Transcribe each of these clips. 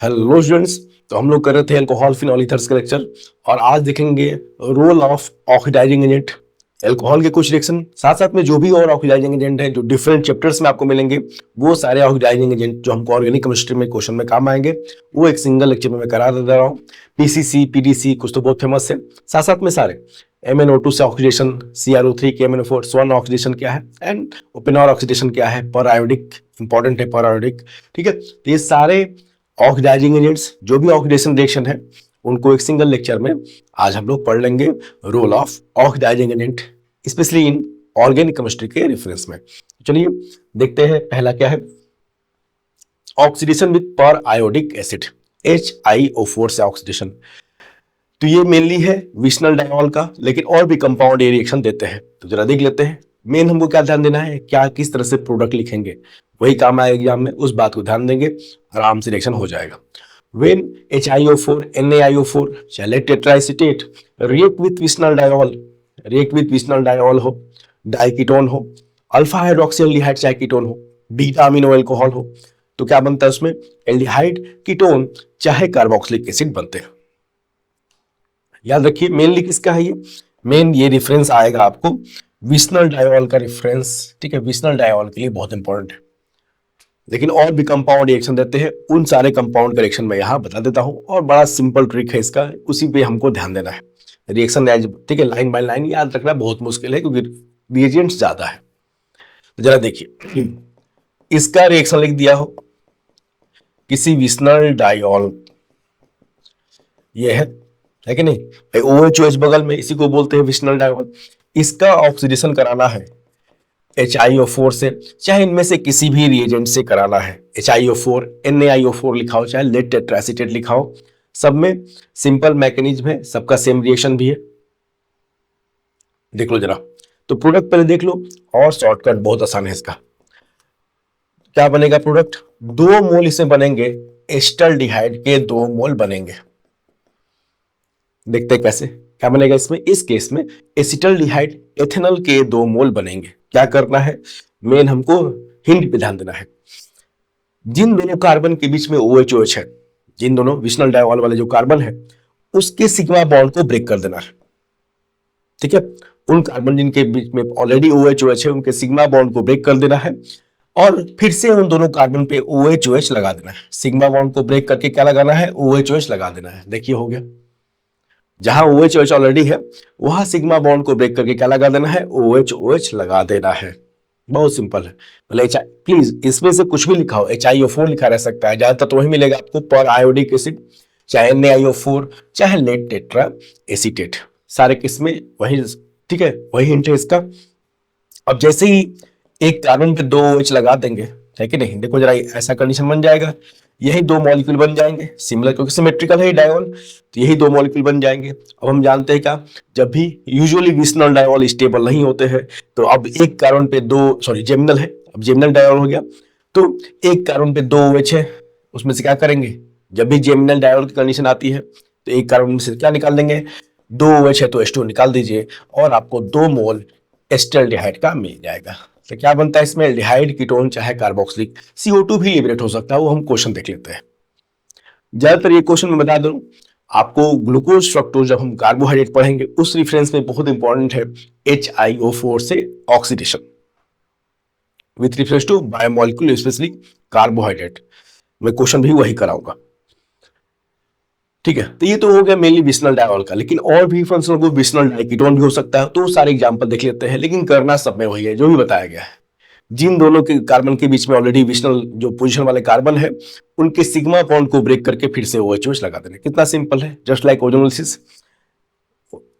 Hello students. तो हम लोग कर रहे थे अल्कोहल फिनॉल ईथर्स का लेक्चर और आज देखेंगे role of oxidising agent, alcohol के कुछ रिएक्शन, साथ साथ में जो भी और ऑक्सीडाइजिंग एजेंट हैं जो डिफरेंट चैप्टर्स में आपको मिलेंगे, वो सारे ऑक्सीडाइजिंग एजेंट जो हमको ऑर्गेनिक केमिस्ट्री में क्वेश्चन में काम आएंगे वो एक सिंगल लेक्चर में मैं करा दे रहा हूँ। पीसीसी, पीडीसी कुछ तो बहुत फेमस है, साथ साथ में सारे MnO2 से ऑक्सीडेशन, CrO3 के MnO4 स्वान ऑक्सीडेशन क्या है एंड ओपेनॉल ऑक्सीडेशन क्या है, पर आयोडिक इंपॉर्टेंट है, पर आयोडिक। ठीक है, तो ये सारे ऑक्सीडाइजिंग एजेंट्स जो भी ऑक्सीडेशन रिएक्शन है उनको एक सिंगल लेक्चर में आज हम लोग पढ़ लेंगे, role of oxidising agent specially in organic chemistry के रेफरेंस में। चलिए देखते हैं पहला क्या है, oxidation with periodic acid, HiO4 से ऑक्सीडेशन। तो ये मेनली है विशनल डायनॉल का, लेकिन और भी कंपाउंड ये रिएक्शन देते हैं, तो जरा देख लेते हैं। मेन हमको क्या ध्यान देना है, क्या किस तरह से प्रोडक्ट लिखेंगे, वही काम आएगा एग्जाम में, उस बात को ध्यान देंगे, आराम से रिएक्शन हो जाएगा। When HiO4 NaIO4 चले tetraacetate react with vicinal diol, react with vicinal diol हो, डाइकीटोन हो, अल्फा हाइड्रोक्सी एल्डिहाइड चाहे कीटोन हो, बीटा अमीनो अल्कोहल हो, तो क्या बनता है उसमें, एल्डिहाइड कीटोन चाहे कार्बोक्सिलिक एसिड बनते हैं। याद रखिए मेनली किसका है ये, मेन ये रेफरेंस आएगा आपको विशनल डायनॉल का रेफरेंस। ठीक है, विशनल डायनॉल के लिए बहुत इंपॉर्टेंट है, लेकिन और भी कंपाउंड रिएक्शन देते हैं, उन सारे कंपाउंड का रिएक्शन मैं यहाँ बता देता हूँ और बड़ा सिंपल ट्रिक है इसका, उसी पे हमको ध्यान देना है। रिएक्शन एज, ठीक है, लाइन बाय लाइन याद रखना बहुत मुश्किल है क्योंकि रिएजेंट्स ज्यादा है। तो जरा देखिए, इसका रिएक्शन लिख दिया हो किसी विशनल डायॉल, ये है कि नहीं भाई, OH बगल में, इसी को बोलते हैं विशनल डायॉल। इसका ऑक्सीडेशन कराना है HiO4 से, चाहे इनमें से किसी भी रिएजेंट से कराना है, HiO4 NaIO4 लिखा हो चाहे लेड टेट्राएसिटेट लिखा हो, सब में सिंपल मैकेनिज्म है, सबका सेम रिएक्शन भी है। देख लो जरा, तो प्रोडक्ट पहले देख लो और शॉर्टकट बहुत आसान है इसका। क्या बनेगा प्रोडक्ट, 2 मोल इसमें बनेंगे, एस्टल्डिहाइड के 2 मोल बनेंगे। देखते हैं कैसे क्या बनेगा इसमें, इस केस में एसिटल्डिहाइड एथेनॉल के 2 मोल बनेंगे। क्या करना है, मेन हमको हिंट पे ध्यान देना है, जिन दोनों कार्बन के बीच में OH है, जिन दोनों विशनल डायॉल वाले जो कार्बन है उसके सिग्मा बॉन्ड को ब्रेक कर देना है। ठीक है, उन कार्बन जिनके बीच में ऑलरेडी OH है उनके सिग्मा बॉन्ड को ब्रेक कर देना है और फिर से उन दोनों कार्बन पे OH लगा देना है। सिग्मा बॉन्ड को ब्रेक करके क्या लगाना है, OH लगा देना है। देखिए हो गया, जहां OH ऑलरेडी है वहां सिग्मा बॉन्ड को ब्रेक करके क्या लगा देना है, OH लगा देना है। बहुत सिंपल है। बोले प्लीज इसमें से कुछ भी लिखा हो, HiO4 लिखा रह सकता है, ज्यादातर तो वही मिलेगा आपको, पर आयोडिक एसिड चाहे NaIO4 चाहे लेड टेट्रा एसीटेट, सारे किस्में वही। ठीक है, वही हिंट है इसका। अब जैसे ही एक कार्बन पे 2 OH लगा देंगे, है कि नहीं, देखो जरा ऐसा कंडीशन बन जाएगा, यही 2 मॉलिक्यूल बन जाएंगे सिमिलर, क्योंकि सिमेट्रिकल है डायॉल, तो यही 2 मॉलिक्यूल बन जाएंगे। अब हम जानते हैं क्या, जब भी यूजुअली विशनल डायॉल स्टेबल नहीं होते हैं, तो अब एक कार्बन पे 2, सॉरी जेमिनल है, अब जेमिनल डायॉल हो गया, तो एक कार्बन पे 2 OH है, उसमें से क्या करेंगे, जब भी जेमिनल डायॉल की कंडीशन आती है तो एक कार्बन में से क्या निकाल देंगे, 2 OH है तो H2 निकाल दीजिए और आपको 2 मोल एस्टल्डिहाइड का मिल जाएगा। तो क्या बनता है इसमें, एल्डिहाइड कीटोन चाहे कार्बोक्सिलिक, CO2 भी लिबरेट हो सकता है, वो हम क्वेश्चन देख लेते हैं। ज्यादातर ये क्वेश्चन मैं बता दूं आपको, ग्लूकोज फ्रक्टोज जब हम कार्बोहाइड्रेट पढ़ेंगे उस रेफरेंस में बहुत इंपॉर्टेंट है HiO4 से oxidation with reference to biomolecule specially carbohydrate, मैं क्वेश्चन भी वही कराऊंगा। ठीक है, तो ये तो हो गया मेनली विशनल डायॉल का, लेकिन और भी फंक्शनल को विशनल डाइकीटोन भी हो सकता है, तो सारे एग्जांपल देख लेते हैं, लेकिन करना सब में वही है जो भी बताया गया है। जिन दोनों के कार्बन के बीच में ऑलरेडी विशनल जो पोजीशन वाले कार्बन है उनके सिग्मा बॉन्ड को ब्रेक करके फिर से OH लगा देना, कितना सिंपल है, जस्ट लाइक ओजोनोलिसिस।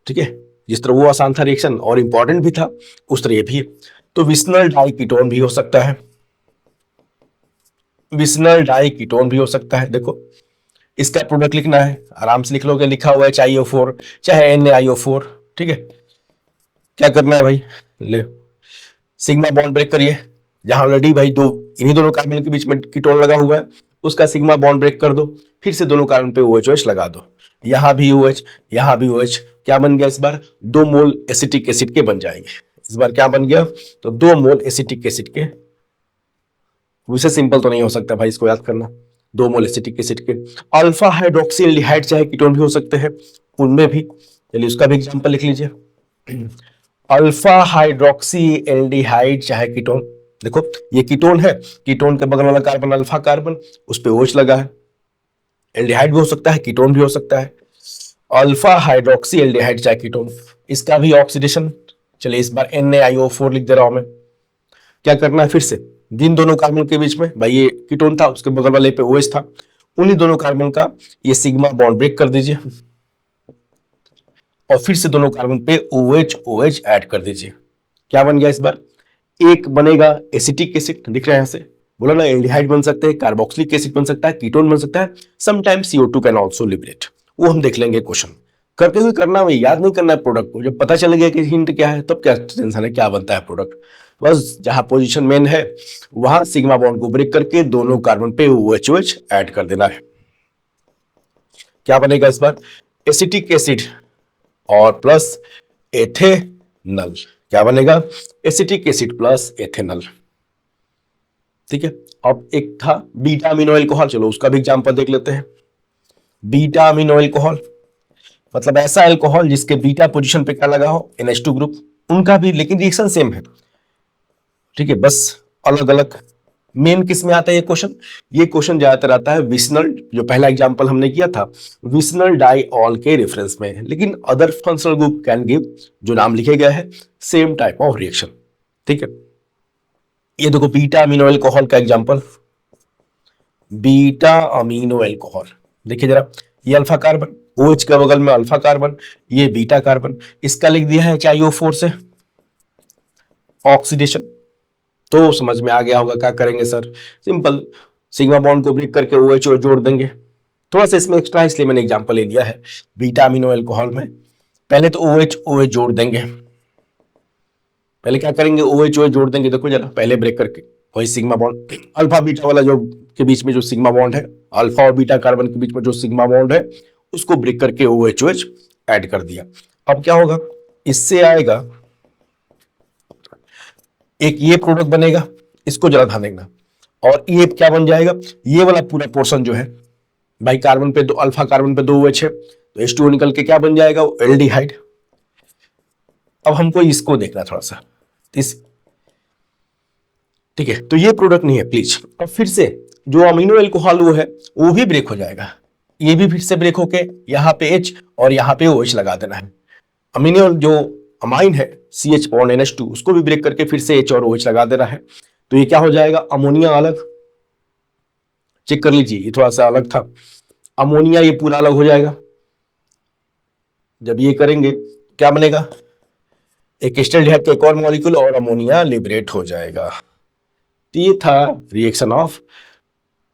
ठीक है, जिस तरह वो आसान था रिएक्शन और इंपॉर्टेंट भी था, उस तरह ये भी है। तो विशनल डाइकीटोन भी हो सकता है, विशनल डाइकीटोन भी हो सकता है। देखो इसका प्रोडक्ट लिखना है, आराम से लिख लोगे, लिखा हुआ है HiO4 चाहे NaIO4। ठीक है, क्या करना है भाई, ले सिग्मा बॉन्ड ब्रेक करिए, जहां ऑलरेडी भाई इन्हीं दोनों कार्बन के बीच में कीटोन लगा हुआ है उसका सिग्मा बॉन्ड ब्रेक कर दो, फिर से दोनों कार्बन पे OH लगा दो, यहां भी OH यहां भी OH, क्या बन गया इस बार, 2 मोल एसिटिक एसिड के बन जाएंगे। इस बार क्या बन गया, तो 2 मोल एसिटिक एसिड के। वैसे सिंपल तो नहीं हो सकता भाई इसको याद करना, 2 मोल एसिटिक एसिड के। अल्फा हाइड्रोक्सी एल्डिहाइड चाहे कीटोन भी हो सकते हैं, उनमें भी, चलिए उसका भी एग्जांपल लिख लीजिए। अल्फा हाइड्रोक्सी एल्डिहाइड चाहे कीटोन, देखो ये कीटोन है, कीटोन के बगल वाला कार्बन अल्फा कार्बन, उस पे OH लगा है, एल्डिहाइड भी हो सकता है, कीटोन भी हो सकता है। अल्फा हाइड्रोक्सी एल्डिहाइड चाहे कीटोन, इसका भी ऑक्सीडेशन, चलिए इस बार NaIO4 लिख दे रहा हूं मैं। क्या करना है फिर से, जिन दोनों कार्बन के बीच में, भाई ये कीटोन था, उसके बगल वाले पे OH था, उन्हीं दोनों कार्बन का ये सिग्मा बॉन्ड ब्रेक कर दीजिए और फिर से दोनों कार्बन पे OH OH ऐड कर दीजिए। क्या बन गया इस बार, एक बनेगा एसिटिक एसिड, दिख रहा है यहां से, बोला ना एल्डिहाइड बन सकते हैं, कार्बोक्सिलिक एसिड बन सकता है, कीटोन बन सकता है, sometimes CO2 can also liberate, वो हम देख लेंगे क्वेश्चन करते हुए। करना है याद नहीं करना है प्रोडक्ट को, जब पता चल गया कि हिंट क्या है तब क्या टेंशन है क्या बनता है प्रोडक्ट, बस जहां पोजीशन मेन है वहां सिग्मा बॉन्ड को ब्रेक करके दोनों कार्बन पे OH OH ऐड कर देना है। क्या बनेगा इस बार, एसिटिक एसिड और प्लस एथेनल, क्या बनेगा, एसिटिक एसिड प्लस एथेनल। ठीक है, अब एक था बीटा अमीनो एल्कोहल, चलो उसका भी एग्जांपल देख लेते हैं। बीटा अमीनो एल्कोहल मतलब ऐसा एल्कोहल जिसके बीटा पोजीशन पे क्या लगा हो, NH2 ग्रुप, उनका भी लेकिन रिएक्शन सेम है। ठीक है, बस अलग अलग। मेन किस में आता है ये क्वेश्चन ज्यादातर आता है विस्नल, जो पहला एग्जांपल हमने किया था विस्नल डाइऑल के रेफरेंस में, लेकिन other functional group can give जो नाम लिखे गया है सेम टाइप ऑफ रिएक्शन। ठीक है, ये देखो बीटा अमीनो एल्कोहल का एग्जांपल, बीटा अमीनो एल्कोहल, देखिए जरा, ये अल्फा कार्बन, OH के बगल में अल्फा कार्बन, ये बीटा कार्बन, इसका लिख दिया है HiO4 से ऑक्सीडेशन। तो समझ में आ गया होगा क्या करेंगे सर, सिंपल, सिग्मा बॉन्ड को ब्रेक करके OH जोड़ देंगे। थोड़ा सा इसमें एक्स्ट्रा इसलिए मैंने एग्जांपल ले लिया है बीटा अमीनो एल्कोहल में। पहले तो OH OH जोड़ देंगे, पहले क्या करेंगे OH OH जोड़ देंगे, देखो जरा पहले ब्रेक करके, वही सिग्मा बॉन्ड अल्फा बीटा वाला जो के बीच में जो सिग्मा बॉन्ड है, अल्फा और बीटा कार्बन के बीच में जो सिग्मा बॉन्ड है उसको ब्रेक करके OH OH ऐड कर दिया। अब क्या होगा, इससे आएगा एक ये प्रोडक्ट बनेगा, इसको जरा ध्यान देना, और ये क्या बन जाएगा, ये वाला पूरा पोर्शन जो है, भाई कार्बन पे दो, अल्फा कार्बन पे 2 OH है, तो H2O निकल के क्या बन जाएगा, एल्डिहाइड। अब हमको इसको देखना थोड़ा सा, इस, ठीक है, तो ये प्रोडक्ट नहीं है प्लीज। अब फिर से जो अमीनो एल्कोहल वो है वो भी ब्रेक हो जाएगा, ये भी फिर से ब्रेक होके यहाँ पे H और यहाँ पे OH लगा देना है। अमीनो जो अमाइन है CH बॉन्ड NH2 उसको भी ब्रेक करके फिर से H और OH लगा देना है, तो ये क्या हो जाएगा, अमोनिया अलग, चेक कर लीजिए ये थोड़ा सा अलग था, अमोनिया ये पूरा अलग हो जाएगा। जब ये करेंगे क्या बनेगा, एक एस्टल्डिहाइड का एक और मॉलिक्यूल और अमोनिया लिबरेट हो जाएगा। तो ये था रिएक्शन ऑफ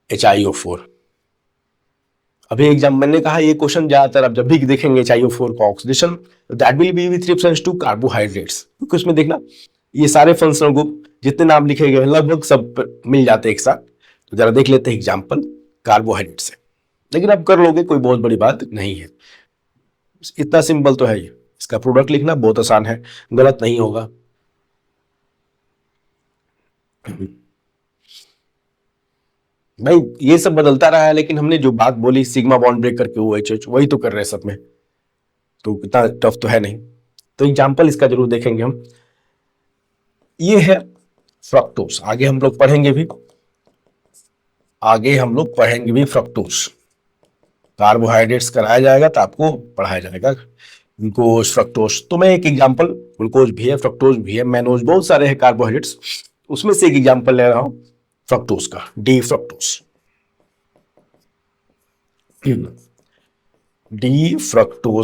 HiO4। अभी एग्जाम मैंने कहा ये क्वेश्चन ज्यादातर आप जब भी देखेंगे HiO4 का oxidation, that will be with reference to carbohydrates, क्योंकि उसमें देखना ये सारे फंक्शनल ग्रुप जितने नाम लिखे गए हैं लगभग सब मिल जाते हैं एक साथ। तो जरा देख लेते हैं एग्जाम्पल कार्बोहाइड्रेट से, लेकिन आप कर लोगे, कोई बहुत बड़ी बात नहीं है, इतना सिंपल तो है ये, इसका प्रोडक्ट लिखना बहुत आसान है, गलत नहीं होगा। भाई ये सब बदलता रहा है, लेकिन हमने जो बात बोली सिग्मा बॉन्ड ब्रेक करके OH वही तो कर रहे हैं सब में, तो इतना टफ तो है नहीं। तो एग्जाम्पल इसका जरूर देखेंगे हम। ये है फ्रक्टोज, आगे हम लोग पढ़ेंगे भी फ्रक्टोज, कार्बोहाइड्रेट्स कराया जाएगा तो आपको पढ़ाया जाएगा ग्लूकोज फ्रक्टोज। तो मैं एक एग्जाम्पल, ग्लूकोज भी है, फ्रक्टोज भी है, मैनोज, बहुत सारे हैं कार्बोहाइड्रेट्स, उसमें से एक एग्जाम्पल ले रहा हूं फ्रक्टोज का, डी फ्रक्टोज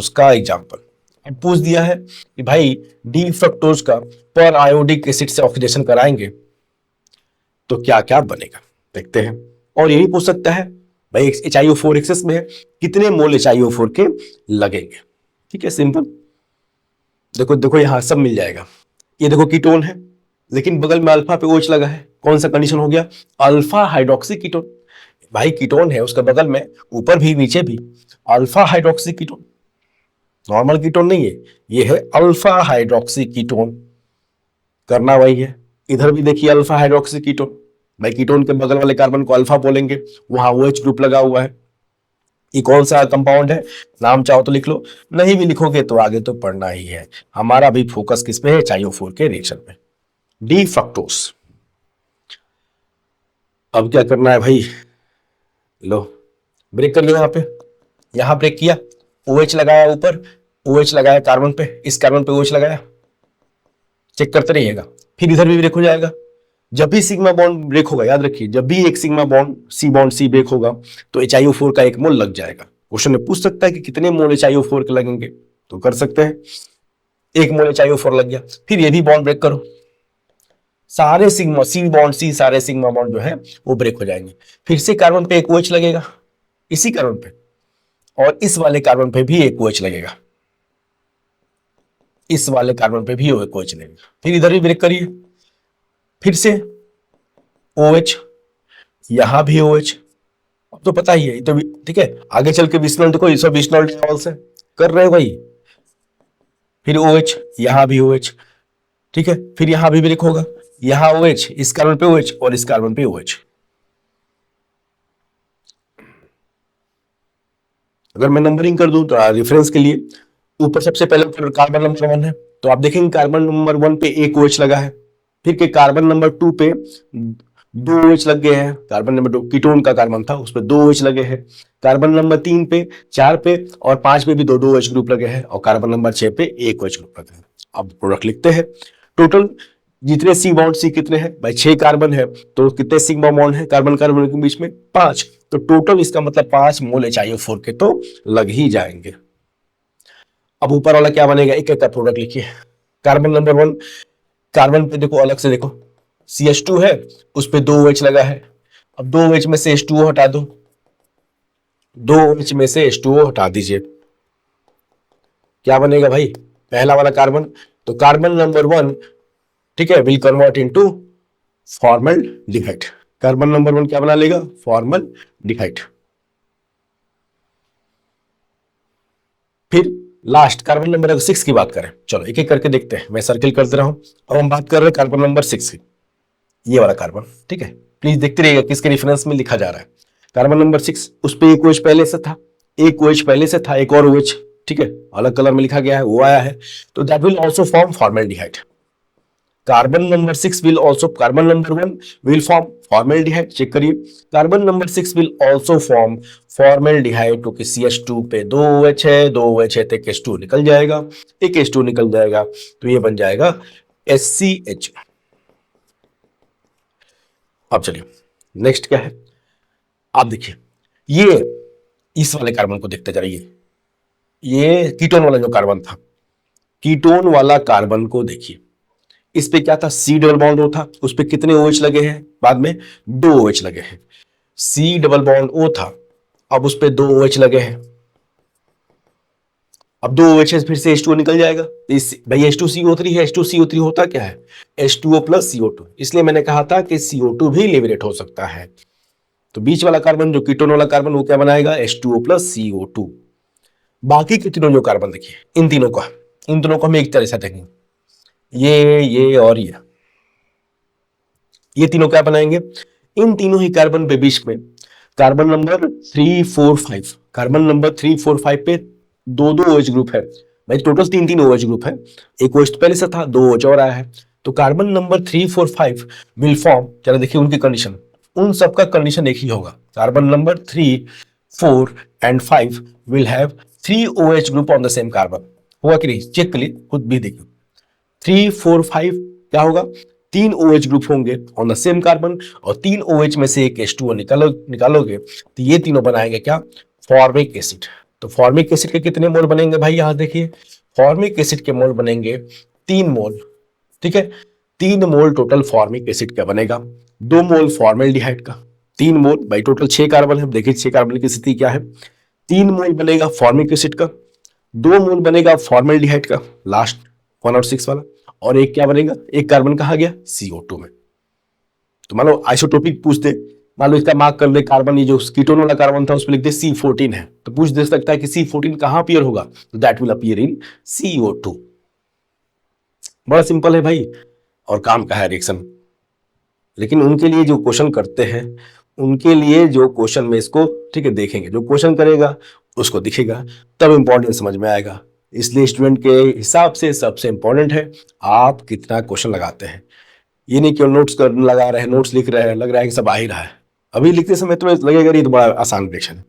का एग्जाम्पल। अब पूछ दिया है कि भाई डी फ्रक्टोज का पर आयोडिक एसिड से ऑक्सीडेशन कराएंगे तो क्या क्या बनेगा, देखते हैं। और यही पूछ सकता है भाई HiO4 एक्सेस में है, कितने मोल HiO4 के लगेंगे। ठीक है, सिंपल, देखो देखो यहां सब मिल जाएगा। ये देखो कीटोन है, लेकिन बगल में अल्फा पे OH लगा है, कौन सा कंडीशन हो गया, अल्फा हाइड्रोक्सी कीटोन। भाई कीटोन है उसके बगल में, ऊपर भी नीचे भी alpha hydroxy ketone, normal ketone नहीं है, ये है अल्फा हाइड्रोक्सी कीटोन, करना वही है। इधर भी देखिए अल्फा हाइड्रोक्सी कीटोन, भाई कीटोन के बगल वाले कार्बन को अल्फा बोलेंगे, वहां OH ग्रुप लगा हुआ है। ये कौन सा कंपाउंड है, नाम चाहो तो लिख लो, नहीं भी लिखोगे तो आगे तो पढ़ना ही है। हमारा भी फोकस किस पे है, चायोफोर के रिएक्शन पे। D fructose. अब क्या करना है भाई, लो ब्रेक कर लो, यहां ब्रेक किया, OH लगाया ऊपर, OH लगाया कार्बन पे, इस कार्बन पे OH लगाया, चेक करते रहिएगा। फिर इधर भी ब्रेक हो जाएगा। जब भी सिग्मा बॉन्ड ब्रेक होगा, याद रखिए, जब भी एक सिग्मा बॉन्ड सी ब्रेक होगा तो HiO4 का 1 मोल लग जाएगा। क्वेश्चन में पूछ सकता है कि कितने मोल HiO4 के लगेंगे, तो कर सकते हैं 1 मोल HiO4 लग गया। फिर ये भी बॉन्ड ब्रेक करो, सारे सिग्मा सी सारे सिग्मा बॉन्ड जो है वो ब्रेक हो जाएंगे। फिर से कार्बन पे एक OH लगेगा, इसी कार्बन पे, और इस वाले कार्बन पे भी एक OH लगेगा, इस वाले कार्बन पे भी एक OH लगेगा। फिर इधर भी ब्रेक करिए, फिर से OH, यहां भी OH। अब तो पता ही है, तो ठीक है, आगे चल के विस्नल देखो, ये सब विस्नल डायवॉल से कर रहे हो भाई। फिर OH, यहां भी OH, ठीक है, फिर यहां भी ब्रेक होगा, यहां OH, इस कार्बन पे OH और इस कार्बन पे OH। अगर मैं नंबरिंग कर दूं तो रेफरेंस के लिए, ऊपर सबसे पहले कार्बन नंबर 1 है, तो आप देखेंगे कार्बन नंबर 1 पे एक OH लगा है। फिर के कार्बन नंबर 2 पे 2 OH लग गए हैं, कार्बन नंबर 2 कीटोन का कार्बन था, उस पर 2 OH लगे हैं। कार्बन नंबर 3 पे, 4 पे और 5 पे भी 2 OH ग्रुप लगे हैं, और कार्बन नंबर 6 पे 1 OH ग्रुप लगे हैं। अब प्रोडक्ट लिखते हैं। टोटल जितने सी बॉन्ड सी कितने हैं भाई, 6 कार्बन है, तो कितने सिग्मा बॉन्ड है कार्बन कार्बन के बीच में, 5। तो टोटल इसका मतलब 5 मोल HiO4 के तो लग ही जाएंगे। अब ऊपर वाला क्या बनेगा, एक एक का प्रोडक्ट लिखिए। कार्बन नंबर 1, कार्बन पे देखो, अलग से देखो, CH2 है, उस पे 2 OH लगा है। अब 2 OH में से H2O हटा दो, 2 OH में से H2O हटा दीजिए, क्या बनेगा भाई, पहला वाला कार्बन, तो कार्बन नंबर 1, ठीक है, will convert into formaldehyde. Carbon number 1 क्या बना लेगा, फॉर्मल्डिहाइड। फिर लास्ट कार्बन नंबर 6 की बात करें, चलो एक एक करके देखते हैं, मैं सर्किल कर दे रहा हूं। अब हम बात कर रहे हैं कार्बन नंबर 6 की, ये वाला कार्बन, ठीक है, प्लीज देखते रहिएगा किसके रेफरेंस में लिखा जा रहा है। कार्बन नंबर 6, उस पर एक OH पहले से था, एक OH पहले से था, एक और OH, ठीक है, अलग कलर में लिखा गया है, वो आया है, तो that will also form formaldehyde. Carbon number 6 will also, carbon number 1 will form formaldehyde, check करिए, carbon number 6 will also form formaldehyde, क्योंकि CH2 पे 2 OH है, 2 OH है तो एक H2 निकल जाएगा, एक H2 निकल जाएगा, तो ये बन जाएगा SCH। अब चलिए नेक्स्ट क्या है, आप देखिए, ये इस वाले कार्बन को देखते जाइए, ये कीटोन वाला जो कार्बन था, कीटोन वाला कार्बन को देखिए, इस पे क्या था, C डबल बॉन्ड O था, उस पे कितने OH लगे हैं, बाद में 2 OH लगे हैं। C डबल बॉन्ड O था, अब उस पे 2 OH लगे हैं, अब 2 OH फिर से H2O निकल जाएगा, इस भाई H2CO3 है, H2CO3 होता क्या है, H2O प्लस CO2, इसलिए मैंने कहा था कि CO2 भी लिबरेट हो सकता है। तो बीच वाला कार्बन जो कीटोन वाला कार्बन, वो क्या बनाएगा, H2O प्लस CO2। बाकी के तीनों जो कार्बन देखिए, इन तीनों को हम एक तरह से देखेंगे, ये और ये तीनों क्या बनाएंगे, इन तीनों ही कार्बन पे बीच में कार्बन नंबर 3, 4, 5, कार्बन नंबर 3, 4, 5 पे 2 OH ग्रुप है भाई, टोटल 3 OH ग्रुप है, एक OH तो पहले से था, 2 OH और आया है, तो कार्बन नंबर 3, 4, 5 विल फॉर्म, चलो देखिए उनकी कंडीशन, उन सबका कंडीशन एक ही होगा, carbon number 3, 4 and 5 will have 3 OH group on the same carbon, होगा कि नहीं, चेक कर लिए, खुद भी देखिए, 3, 4, 5 क्या होगा, 3 OH ग्रुप होंगे ऑन द सेम कार्बन, और 3 OH में से एक H2O निकालोगे तो ये तीनों बनाएंगे क्या, फॉर्मिक एसिड। तो फॉर्मिक एसिड के कितने मोल बनेंगे भाई, यहां देखिए, फॉर्मिक एसिड के मोल बनेंगे 3 मोल, ठीक है, 3 मोल टोटल फॉर्मिक एसिड का बनेगा, 2 मोल फॉर्मल्डिहाइड का, 3 मोल भाई, टोटल 6 कार्बन है, देखिए 6 कार्बन की स्थिति क्या है, 3 मोल बनेगा फॉर्मिक एसिड का, 2 मोल बनेगा फॉर्मल्डिहाइड का, लास्ट 1 और 6 वाला, और एक क्या बनेगा, एक कार्बन कहा गया CO2 में। तो मान लो आइसोटोपिक पूछ दे, मान लो इसका मार्क कर ले कार्बन, ये जो कीटोन वाला कार्बन था उस पर लिख दे C14 है, तो पूछ दे सकता है कि C14 कहां अपीयर होगा, तो that will appear in CO2। बड़ा सिंपल है भाई, और काम का है रिएक्शन। लेकिन उनके लिए जो क्वेश्चन करते हैं, उनके लिए जो क्वेश्चन में इसको ठीक है देखेंगे, जो क्वेश्चन करेगा उसको दिखेगा, तब इंपॉर्टेंट समझ में आएगा। इसलिए स्टूडेंट के हिसाब से सबसे इंपॉर्टेंट है आप कितना क्वेश्चन लगाते हैं। ये नहीं कि नोट्स कर लगा रहे हैं, नोट्स लिख रहे हैं, लग रहा है कि सब आ ही रहा है, अभी लिखते समय तुम्हें लगेगा ये तो बड़ा आसान क्वेश्चन है,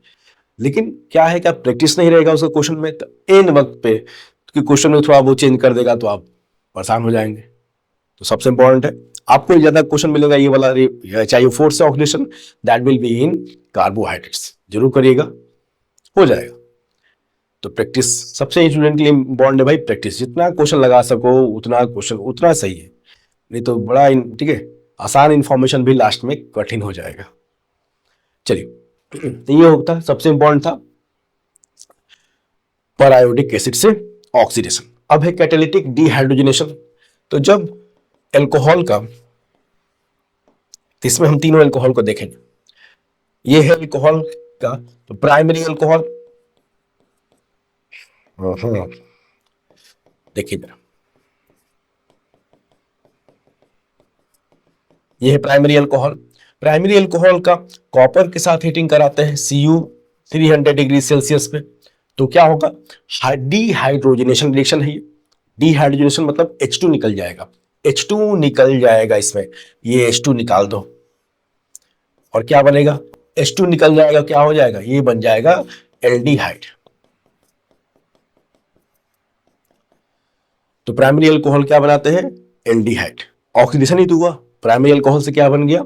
लेकिन क्या है कि आप प्रैक्टिस नहीं रहेगा उसका क्वेश्चन में, तो एन वक्त पे कि क्वेश्चन में थोड़ा वो चेंज कर देगा तो आप परेशान हो जाएंगे। तो सबसे इंपॉर्टेंट है आपको ज्यादा क्वेश्चन मिलेगा ये वाला, चाहिए force oxidation, that will be in carbohydrates, जरूर करिएगा, हो जाएगा। तो प्रैक्टिस सबसे स्टूडेंट के लिए इंपॉर्टेंट है भाई, प्रैक्टिस जितना क्वेश्चन लगा सको उतना क्वेश्चन उतना सही है, नहीं तो बड़ा ठीक है आसान इंफॉर्मेशन भी लास्ट में कठिन हो जाएगा। चलिए तो ये होता सबसे इंपॉर्टेंट था पैरायोडिक एसिड से ऑक्सीडेशन। अब है कैटालिटिक डिहाइड्रोजनेशन। तो जब एल्कोहल का, तो इसमें हम तीनों एल्कोहल को देखेंगे। ये है एल्कोहल का, तो प्राइमरी एल्कोहल, देखिए जरा, ये है प्राइमरी अल्कोहल। प्राइमरी अल्कोहल का कॉपर के साथ हीटिंग कराते हैं Cu 300 डिग्री सेल्सियस पे, तो क्या होगा, डिहाइड्रोजनेशन रिएक्शन है ये। डिहाइड्रोजनेशन मतलब H2 निकल जाएगा, H2 निकल जाएगा इसमें, ये H2 निकाल दो और क्या बनेगा, H2 निकल जाएगा, क्या हो जाएगा, ये बन जाएगा एल्डिहाइड। तो प्राइमरी अल्कोहल क्या बनाते हैं, एल्डिहाइड। ऑक्सीडेशन ही तो हुआ, प्राइमरी अल्कोहल से क्या बन गया,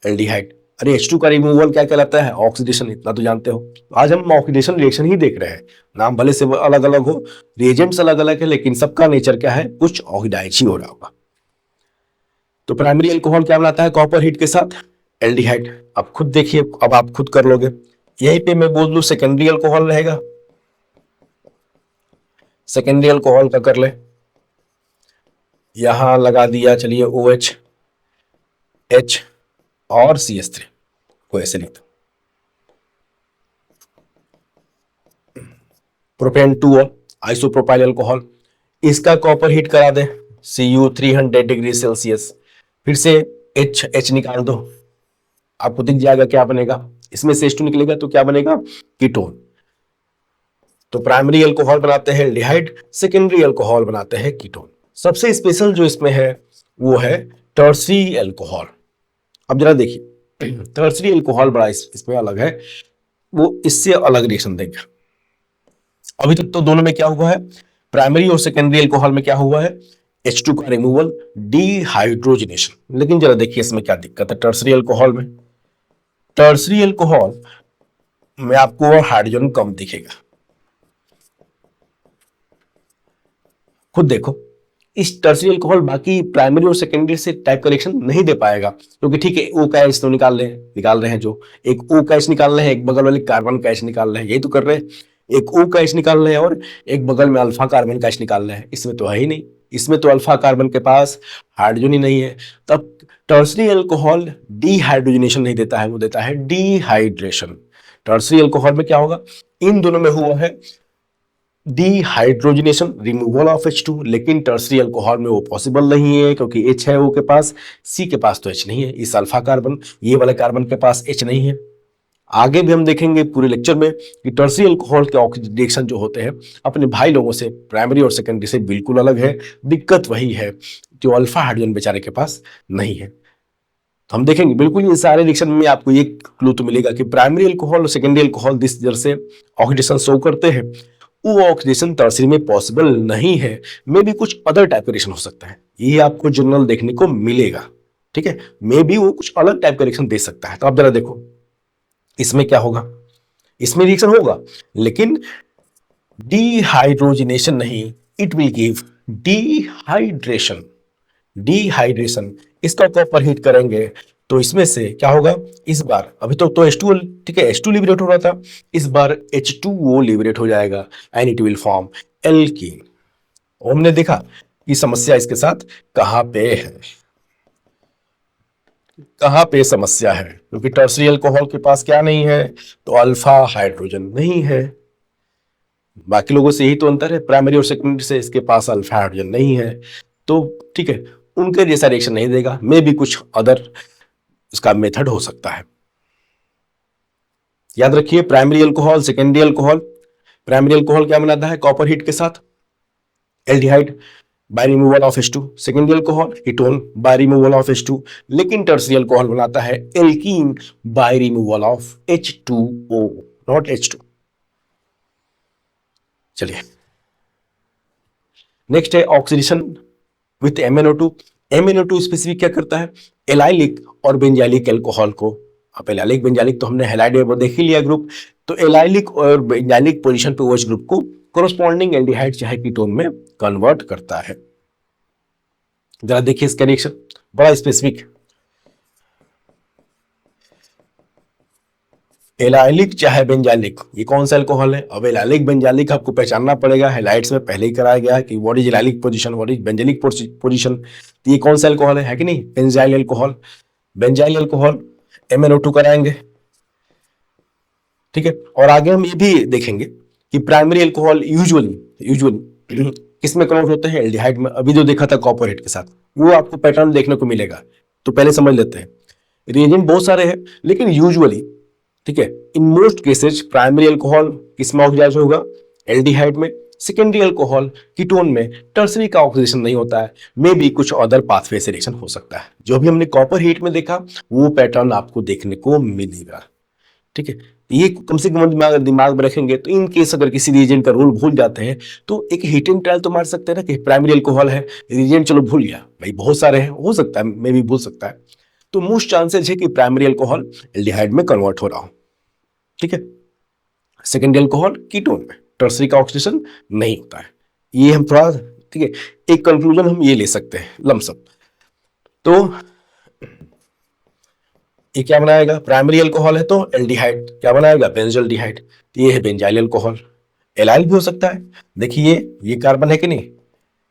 एल्डिहाइड। अरे H2 का रिमूवल क्या कहलाता है, ऑक्सीडेशन, इतना तो जानते हो। आज हम ऑक्सीडेशन रिएक्शन ही देख रहे हैं, नाम भले से अलग अलग हो, रिएजेंट्स अलग अलग है, लेकिन सबका नेचर क्या है, कुछ ऑक्सीडाइज ही हो रहा होगा। तो प्राइमरी अल्कोहल क्या बनाता है कॉपर हीट के साथ, एल्डिहाइड। अब खुद देखिए, अब आप खुद कर लोगे, यहीं पे मैं बोल दूं सेकेंडरी अल्कोहल रहेगा, सेकेंडरी अल्कोहल का कर ले, यहां लगा दिया, चलिए OH H और CH3 को ऐसे लिखता, प्रोपेन 2 और आइसोप्रोपाइल अल्कोहल, इसका कॉपर हीट करा दे Cu 300 डिग्री सेल्सियस, फिर से H निकाल दो, आपको दिख जाएगा क्या बनेगा, इसमें से H2 निकलेगा तो क्या बनेगा, कीटोन। तो प्राइमरी अल्कोहल बनाते हैं एल्डिहाइड, सेकेंडरी अल्कोहल बनाते हैं कीटोन। सबसे स्पेशल जो इसमें है वो है टर्सरी अल्कोहल। अब जरा देखिए टर्सरी अल्कोहल बड़ा इसमें अलग है, वो इससे अलग रिएक्शन देगा। अभी तक तो दोनों में क्या हुआ है, प्राइमरी और सेकेंडरी अल्कोहल में क्या हुआ है, H2 का रिमूवल, डिहाइड्रोजनेशन। लेकिन जरा देखिए इसमें क्या दिक्कत है टर्सरी अल्कोहल में, टर्सरी अल्कोहल में आपको हाइड्रोजन कम दिखेगा। खुद देखो, इस टर्सरी अल्कोहल बाकी प्राइमरी और सेकेंडरी से टाइप का रिएक्शन नहीं दे पाएगा, क्योंकि ठीक है O का H तो निकाल रहे हैं, जो एक O का H निकाल रहे हैं, एक बगल वाले कार्बन का H निकाल रहे हैं, यही तो कर रहे हैं, एक O का H निकाल रहे हैं और एक बगल में अल्फा कार्बन का H निकाल रहे हैं। इसमें तो है ही नहीं, इसमें तो अल्फा कार्बन के पास हाइड्रोजन ही नहीं है। तब टर्सरी अल्कोहल डिहाइड्रोजनेशन नहीं देता है, वो देता है डिहाइड्रेशन। टर्सरी अल्कोहल में क्या होगा, इन दोनों में हुआ है डिहाइड्रोजनेशन, रिमूवल ऑफ H2, लेकिन टर्सरी अल्कोहल में वो पॉसिबल नहीं है, क्योंकि H है O के पास, C के पास तो H नहीं है, इस अल्फा कार्बन ये वाले कार्बन के पास H नहीं है। आगे भी हम देखेंगे पूरे लेक्चर में कि टर्सरी अल्कोहल के ऑक्सीडेशन जो होते हैं अपने भाई लोगों से, प्राइमरी और सेकेंडरी से बिल्कुल अलग है। दिक्कत वही है जो अल्फा हाइड्रोजन बेचारे के पास नहीं है। तो हम देखेंगे बिल्कुल ये सारे रिएक्शन में आपको ये क्लू तो मिलेगा कि प्राइमरी अल्कोहल और सेकेंडरी अल्कोहल जिस तरह से ऑक्सीडेशन शो करते हैं, वो ऑक्सीडेशन टर्सरी में पॉसिबल नहीं है, मे भी कुछ अदर टाइप का रिएक्शन हो सकता है, ये आपको जनरल देखने को मिलेगा। ठीक है, मे भी वो कुछ अलग टाइप का रिएक्शन दे सकता है। तो आप जरा देखो इसमें क्या होगा, इसमें रिएक्शन होगा लेकिन डिहाइड्रोजनेशन नहीं, it will give dehydration. Dehydration, इसका कॉपर हीट करेंगे तो इसमें से क्या होगा, इस बार अभी तो H2, ठीक है H2 लिबरेट हो रहा था, इस बार H2O लिबरेट हो जाएगा and it will form alkene. हमने देखा कि समस्या इसके साथ कहां पे है, कहां पे समस्या है, क्योंकि टर्सरी अल्कोहल के पास क्या नहीं है, तो अल्फा हाइड्रोजन नहीं है। बाकी लोगों से यही तो अंतर है, प्राइमरी और सेकेंडरी से इसके पास अल्फा हाइड्रोजन नहीं है। तो ठीक है, उनके जैसा रिएक्शन नहीं देगा, मे भी कुछ अदर इसका मेथड हो सकता है। याद रखिए primary alcohol, secondary alcohol. Primary alcohol क्या बनाता है कॉपर हीट के साथ? Aldehyde by removal of H2। Secondary alcohol ketone by removal of H2। लेकिन टर्सरी अल्कोहल बनाता है alkene by removal of H2O, not H2। चलिए नेक्स्ट है oxidation with MnO2। MnO2 specific क्या करता है? एलाइलिक और बेंजाइलिक अल्कोहल को, अब एलाइलिक बेंजाइलिक तो हमने हैलाइड में देख ही लिया ग्रुप, तो एलाइलिक और बेंजाइलिक पोजीशन पे OH ग्रुप को कोरोस्पॉन्डिंग एल्डिहाइड चाहे कीटोन में कन्वर्ट करता है। जरा देखिए इसका रिएक्शन बड़ा स्पेसिफिक। एलाइलिक चाहे बेंजाइलिक, ये कौन सा अल्कोहल है? अब एलाइलिक बेंजाइलिक आपको पहचानना पड़ेगा, हैलाइड्स में पहले ही कराया गया है कि what is allylic position, what is benzylic position. तो ये कौन सा अल्कोहल है कि नहीं? Benzyl alcohol. Benzyl alcohol MnO2 कराएंगे, ठीक है। और आगे हम ये भी देखेंगे कि प्राइमरी अल्कोहल यूजुअली किसमें कन्वर्ट होते हैं? एल्डिहाइड में। अभी जो देखा था कॉपर हीट के साथ, वो आपको पैटर्न देखने को मिलेगा, तो पहले समझ लेते हैं। रिएजेंट बहुत सारे हैं, लेकिन यूजुअली, ठीक है, in most cases primary alcohol किसमें ऑक्सीडाइज होगा? एल्डिहाइड में। सेकेंडरी अल्कोहल कीटोन में। टर्सरी का ऑक्सीडेशन नहीं होता है, मे भी कुछ अदर पाथवे से रिएक्शन हो सकता है। जो भी हमने कॉपर हीट में देखा वो पैटर्न आपको देखने को मिलेगा, ठीक है। ये कम से कम दिमाग में रखेंगे, तो इन केस अगर किसी रिएजेंट का रूल भूल जाते हैं तो एक हिट एंड ट्रायल तो मार सकते हैं ना कि प्राइमरी अल्कोहल है, रिएजेंट चलो भूल गया भाई, बहुत सारे हैं, हो सकता है मे भी भूल सकता है, तो मोस्ट चांसेस है कि प्राइमरी अल्कोहल एल्डिहाइड में कन्वर्ट हो रहा हो, ठीक है। सेकेंडरी अल्कोहल कीटोन में, टर्सरी का ऑक्सीडेशन नहीं होता है। ये हम थोड़ा, ठीक है, एक कंक्लूजन हम ये ले सकते हैं लमसम। तो ये क्या बनाएगा? प्राइमरी अल्कोहल है तो एल्डिहाइड क्या बनाएगा? बेंजल्डिहाइड। ये है बेंजाइल अल्कोहल। एलाइल भी हो सकता है, देखिए ये कार्बन है कि नहीं,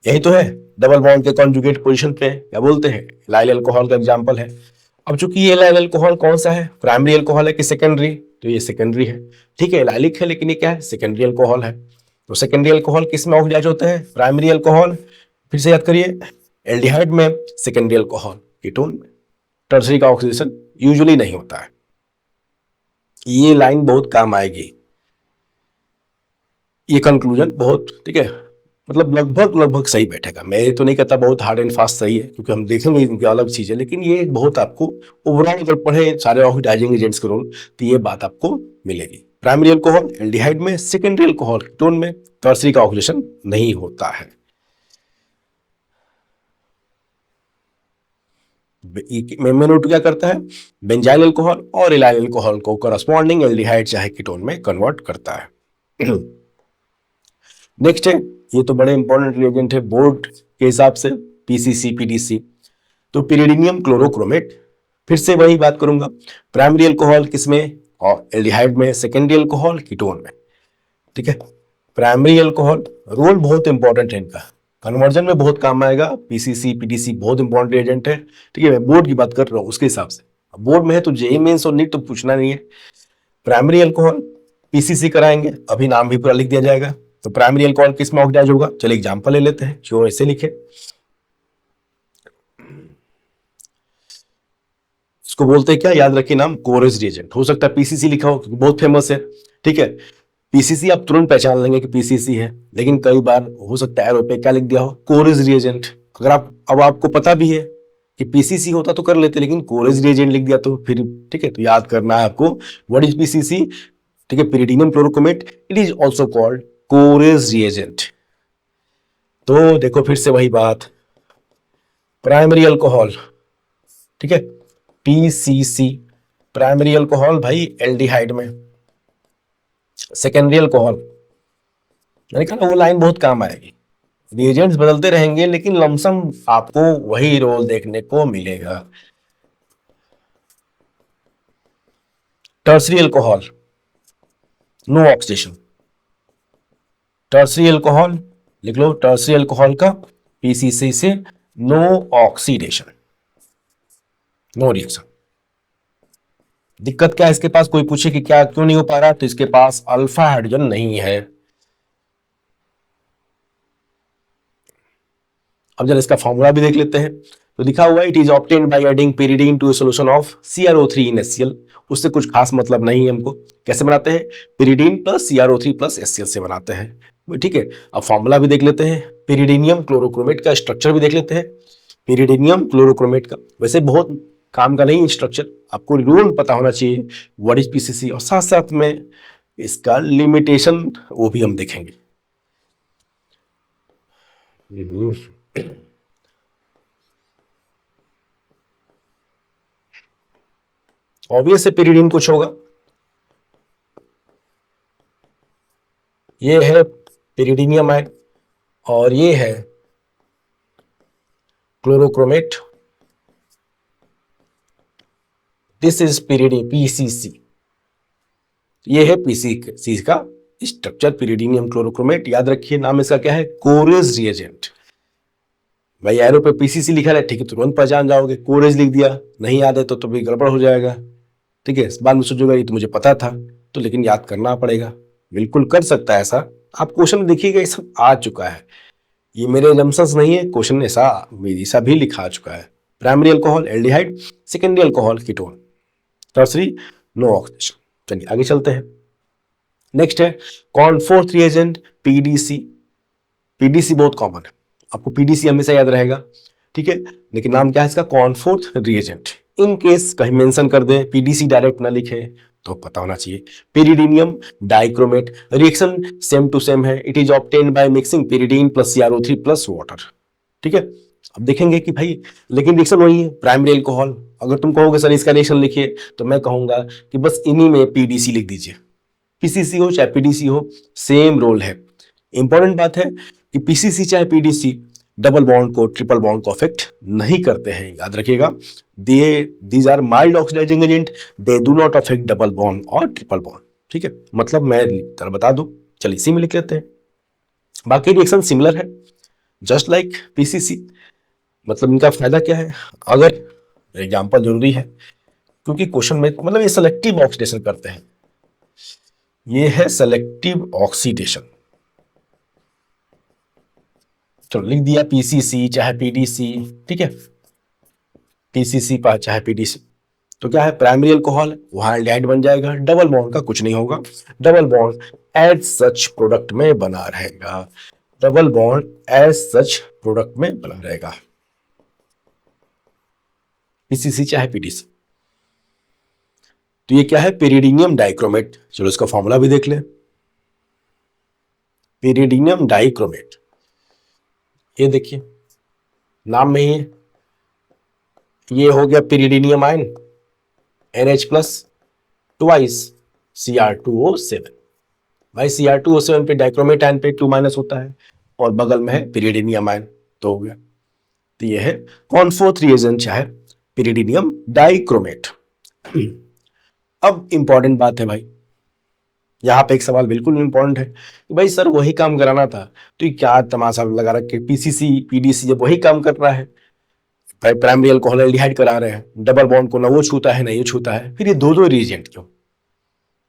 यही तो है, डबल बॉन्ड के कॉन्जुगेट पोजीशन पे क्या बोलते हैं? एलाइल अल्कोहल का एग्जांपल है। अब चूंकि ये एलाइल अल्कोहल कौन सा है? प्राइमरी अल्कोहल है कि सेकेंडरी? तो ये सेकेंडरी है, ठीक है, एलाइलिक है, लेकिन ये क्या है? सेकेंडरी अल्कोहल है। तो सेकेंडरी अल्कोहल किस में ऑक्सीडाइज होते हैं? प्राइमरी अल्कोहल, फिर से याद करिए, एल्डिहाइड में, सेकेंडरी अल्कोहल कीटोन में। टर्सरी का ऑक्सीडेशन यूजुअली नहीं होता है। ये लाइन बहुत काम आएगी, ये कंक्लूजन बहुत, ठीक है, मतलब लगभग सही बैठेगा। मैं तो नहीं कहता बहुत हार्ड एंड फास्ट सही है, क्योंकि हम देखेंगे इनकी अलग चीज है, लेकिन ये बहुत आपको ओवरऑल अगर पढ़े सारे ऑक्सीडाइजिंग एजेंट्स के रोल, तो ये बात आपको मिलेगी। प्राइमरी अल्कोहल एल्डिहाइड में, सेकेंडरी अल्कोहल कीटोन में, टर्सरी का ऑक्सीडेशन नहीं होता है। MnO2 क्या करता है? बेंजाइल अल्कोहल और एलाइल अल्कोहल को करस्पॉन्डिंग एल्डिहाइड चाहे कीटोन में कन्वर्ट करता है। नेक्स्ट है, ये तो बड़े इंपॉर्टेंट रिएजेंट है बोर्ड के हिसाब से, PCC PDC। तो पिरिडीनियम क्लोरोक्रोमेट, फिर से वही बात करूंगा, प्राइमरी अल्कोहल किसमें? और एल्डिहाइड में, सेकेंडरी अल्कोहल कीटोन में, ठीक है। प्राइमरी अल्कोहल रोल बहुत इंपॉर्टेंट है इनका, कन्वर्जन में बहुत काम आएगा। PCC PDC बहुत इंपॉर्टेंट एजेंट है, ठीक है। मैं बोर्ड की बात कर रहा हूँ उसके हिसाब से, बोर्ड में है तो जेईई मेंस और नीट तो पूछना नहीं है। प्राइमरी अल्कोहल PCC कराएंगे, अभी नाम भी पूरा लिख दिया जाएगा। तो प्राइमरी अल्कोहल किस में ऑक्सीडाइज होगा? चलिए एग्जांपल ले लेते हैं, क्यों ऐसे लिखे, इसको बोलते हैं क्या? याद रखिए नाम, कोरेस रिएजेंट। हो सकता है PCC लिखा हो क्योंकि बहुत फेमस है, ठीक है। PCC आप तुरंत पहचान लेंगे कि PCC है, लेकिन कई बार हो सकता है एरो पे क्या लिख दिया हो? कोरेस रिएजेंट। अगर आप, अब आपको पता भी है कि PCC होता तो कर लेते, लेकिन कोरेस रिएजेंट लिख दिया तो फिर, ठीक है, तो याद करना है आपको व्हाट इज PCC, ठीक है। Pyridinium chlorochromate, it is also called Corey's reagent. तो देखो फिर से वही बात, प्राइमरी अल्कोहल, ठीक है, PCC, प्राइमरी अल्कोहल भाई एल्डिहाइड में, सेकेंडरी अल्कोहल, मैंने कहा वो लाइन बहुत काम आएगी। रिएजेंट्स बदलते रहेंगे, लेकिन लमसम आपको वही रोल देखने को मिलेगा। Tertiary alcohol, no oxidation. Tertiary alcohol लिख लो, टर्सरी अल्कोहल का PCC से नो ऑक्सीडेशन, नो रिएक्शन। दिक्कत क्या है इसके पास? कोई पूछे कि क्या क्यों नहीं हो पा रहा, तो इसके पास अल्फा हाइड्रोजन नहीं है। अब जरा इसका फॉर्मूला भी देख लेते हैं। तो लिखा हुआ है it is obtained by adding pyridine to a solution of CrO3 in HCl। उससे कुछ खास मतलब नहीं है हमको। कैसे बनाते हैं? pyridine plus CrO3 plus HCl से बनाते हैं, ठीक है। अब फॉर्मूला भी देख लेते हैं, pyridinium क्लोरोक्रोमेट का स्ट्रक्चर भी देख लेते हैं। pyridinium क्लोरोक्रोमेट का वैसे बहुत काम का नहीं स्ट्रक्चर, आपको रूल पता होना चाहिए व्हाट इज पीसीसी, और साथ साथ में इसका लिमिटेशन वो भी हम देखेंगे। ऑब्वियस है pyridine कुछ होगा, ये है pyridinium आयन और ये है क्लोरोक्रोमेट, दिस इज PCC। ये है पीसीसी का स्ट्रक्चर, pyridinium क्लोरोक्रोमेट। याद रखिए नाम इसका क्या है, कोरेज रिएजेंट। भाई एरो पे पीसीसी लिखा है, ठीक है, तुरंत पहचान जाओगे। कोरेज लिख दिया, नहीं याद है तो भी गड़बड़ हो जाएगा, ठीक है। बाद में सोचोगे ये तो मुझे पता था, तो लेकिन याद करना पड़ेगा। बिल्कुल कर सकता है ऐसा, आप क्वेश्चन देखिएगा ये सब आ चुका है, ये मेरे जम्सन्स नहीं है, क्वेश्चन ऐसा भी लिखा आ चुका है। Primary alcohol aldehyde, secondary alcohol ketone, tertiary no oxidation. चलिए आगे चलते हैं। नेक्स्ट है कौन फोर्थ रिएजेंट, पीडीसी। पीडीसी बहुत कॉमन है, आपको पीडीसी हमेशा याद रहेगा, ठीक है, लेकिन नाम क्या है इसका, कौन फोर्थ रिएजेंट। इन केस कहीं मेंशन कर दें, पीडीसी डायरेक्ट ना लिखे तो पता होना चाहिए। pyridinium dichromate, reaction same to same है, it is obtained by mixing pyridine plus CrO3 plus water, ठीक है। अब देखेंगे कि भाई लेकिन रिएक्शन वही है, प्राइमरी अल्कोहल। अगर तुम कहोगे सर इसका रिएक्शन लिखिए, तो मैं कहूंगा कि बस इन्हीं में पीडीसी लिख दीजिए, पीसीसी हो चाहे पीडीसी हो सेम रोल है। इंपॉर्टेंट बात है कि पीसीसी चाहे पीडीसी डबल बॉन्ड को ट्रिपल बॉन्ड को अफेक्ट नहीं करते हैं, याद रखिएगा। These are mild oxidising agent, they do not affect double bond और ट्रिपल बॉन्ड, ठीक है। मतलब मैं तरह बता दूं, चलिए इसी में लिख लेते हैं। बाकी रिएक्शन सिमिलर है जस्ट लाइक पीसीसी। मतलब इनका फायदा क्या है, अगर एग्जाम्पल जरूरी है क्योंकि क्वेश्चन में मतलब ये सेलेक्टिव ऑक्सीडेशन करते हैं, ये है सेलेक्टिव ऑक्सीडेशन। चलो लिख दिया पीसीसी चाहे पीडीसी, ठीक है, पीसीसी चाहे पीडीसी। तो क्या है, प्राइमरी अल्कोहल, वहां एल्डिहाइड बन जाएगा, डबल बॉन्ड का कुछ नहीं होगा, double bond as such product में बना रहेगा, double bond as such product में बना रहेगा, पीसीसी चाहे पीडीसी। तो ये क्या है, pyridinium डाइक्रोमेट। चलो इसका फॉर्मूला भी देख ले, pyridinium डाइक्रोमेट, ये देखिए नाम में ही है, ये हो गया pyridinium ion NH plus twice Cr2O7। भाई Cr2O7 पे डाइक्रोमेट आयन पे 2 माइनस होता है और बगल में है pyridinium आयन, तो हो गया। तो ये है कौन फोर्थ रिएजेंट चाहे pyridinium डाइक्रोमेट। अब इंपॉर्टेंट बात है भाई, यहां पे एक सवाल बिल्कुल इंपॉर्टेंट है कि भाई सर वही काम कराना था तो ये क्या तमाशा लगा रखे, पीसीसी पीडीसी जब वही काम कर रहा है, भाई प्राइमरी अल्कोहल एल्डिहाइड करा रहे हैं, डबल बॉन्ड को ना वो छूता है ना ये छूता है, फिर ये दो दो रिएजेंट क्यों,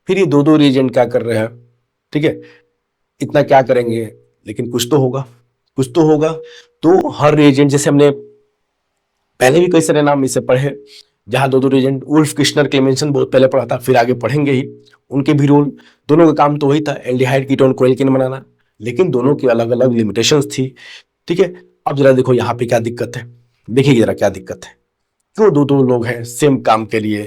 फिर ये दो दो रिएजेंट क्या कर रहे हैं, ठीक है, इतना क्या करेंगे, लेकिन कुछ तो होगा, कुछ तो होगा। तो हर रिएजेंट, जैसे हमने पहले भी कई सारे नाम इससे पढ़े जहां दो दो रिएजेंट, वुल्फ किश्नर क्लेमेंसन बहुत पहले पढ़ा था, फिर आगे पढ़ेंगे ही, उनके भी रोल, दोनों का काम तो वही था, एल्डिहाइड कीटोन को एल्केन बनाना, लेकिन दोनों की अलग अलग लिमिटेशंस थी, ठीक है। अब जरा देखो यहाँ पे क्या दिक्कत है, देखिए जरा क्या दिक्कत है, क्यों दो दो लोग हैं सेम काम के लिए।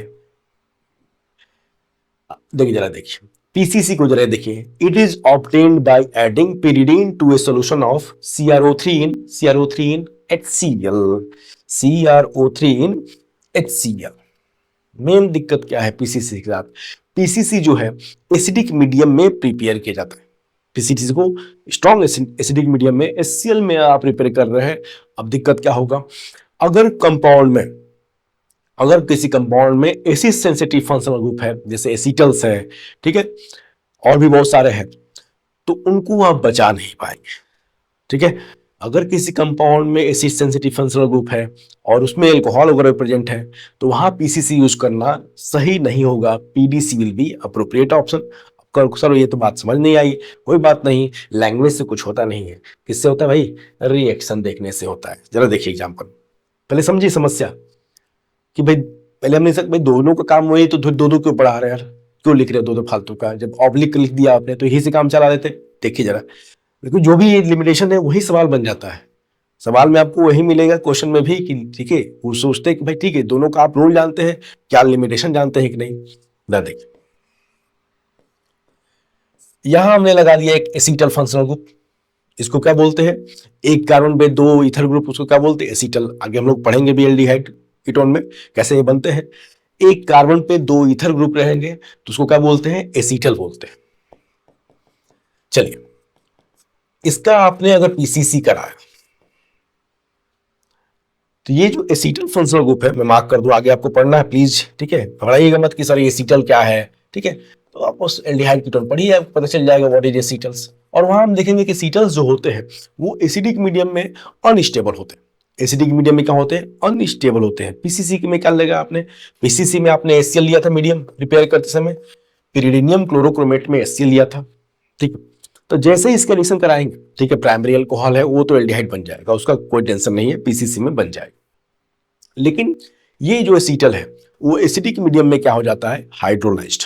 देखिए जरा देखिए पीसीसी को जरा देखिए, it is obtained by adding pyridine to a solution of CrO3 in HCl, CrO3 in HCl। Main दिक्कत क्या है पीसीसी के साथ, पीसीसी जो है एसिडिक मीडियम में प्रिपेयर किया जाता है, पीसीसी को स्ट्रॉन्ग एसिडिक मीडियम में HCl में आप प्रिपेयर कर रहे हैं। अब दिक्कत क्या होगा, अगर कंपाउंड में, अगर किसी कंपाउंड में एसिड सेंसिटिव फंक्शनल ग्रुप है, जैसे एसिटल्स है, ठीक है, और भी बहुत सारे हैं, तो उनको आप बचा नहीं पाएंगे, ठीक है। अगर किसी कंपाउंड में एसिड सेंसिटिव फंक्शनल ग्रुप है और उसमें अल्कोहल वगैरह प्रेजेंट है, तो वहां पीसीसी यूज करना सही नहीं होगा, PDC will be appropriate option. Sir ये तो बात समझ नहीं आई। कोई बात नहीं, लैंग्वेज से कुछ होता नहीं है। किससे होता है भाई? रिएक्शन देखने से होता है। जरा देखिए एग्जाम्पल, पहले समझिए समस्या कि भाई पहले हमने भाई दोनों का काम वही, तो दो दो क्यों पढ़ा रहे यार, क्यों लिख रहे हो दो दो फालतू का? जब ऑब्लिक लिख दिया आपने तो यही से काम चला देते। देखिए जरा, लेकिन जो भी लिमिटेशन है वही सवाल बन जाता है। सवाल में आपको वही मिलेगा क्वेश्चन में भी, कि ठीक है वो सोचते हैं कि भाई ठीक है दोनों का आप रूल जानते हैं, क्या लिमिटेशन जानते हैं कि नहीं। देखिए यहां हमने लगा दिया एक एसीटल फंक्शनल ग्रुप, इसको क्या बोलते हैं? एक कार्बन पे दो इथर ग्रुप, उसको क्या बोलते हैं? एसीटल। आगे हम लोग पढ़ेंगे भी एल्डिहाइड कीटोन में कैसे ये बनते हैं। एक कार्बन पे दो इथर ग्रुप रहेंगे तो उसको क्या बोलते हैं? एसीटल बोलते हैं। चलिए, इसका आपने अगर पीसीसी कराया तो ये जो एसीटल फंक्शनल ग्रुप है, मैं मार्क कर दूं, आगे आपको पढ़ना है प्लीज, ठीक है? घबराइएगा मत कि सर एसीटल क्या है, ठीक है? तो आप उस एल्डिहाइड कीटोन पढ़िए, आपको पता चल जाएगा व्हाट इज एसीटल्स। और वहां हम देखेंगे कि एसीटल्स जो होते हैं वो एसिडिक मीडियम में अनस्टेबल होते हैं। एसिडिक मीडियम में क्या होते हैं? अनस्टेबल होते हैं। पीसीसी में क्या लेगा आपने? पीसीसी में आपने एचसीएल लिया था मीडियम प्रिपेयर करते समय, पिरिडीनियम क्लोरोक्रोमेट में एचसीएल लिया था, ठीक है? तो जैसे ही इसका रिएक्शन कराएंगे, ठीक है, प्राइमरी अल्कोहल है वो तो एल्डिहाइड बन जाएगा, उसका कोई टेंशन नहीं है, पीसीसी में बन जाएगा। लेकिन ये जो एसीटल है वो एसिडिक मीडियम में क्या हो जाता है? हाइड्रोलाइज्ड।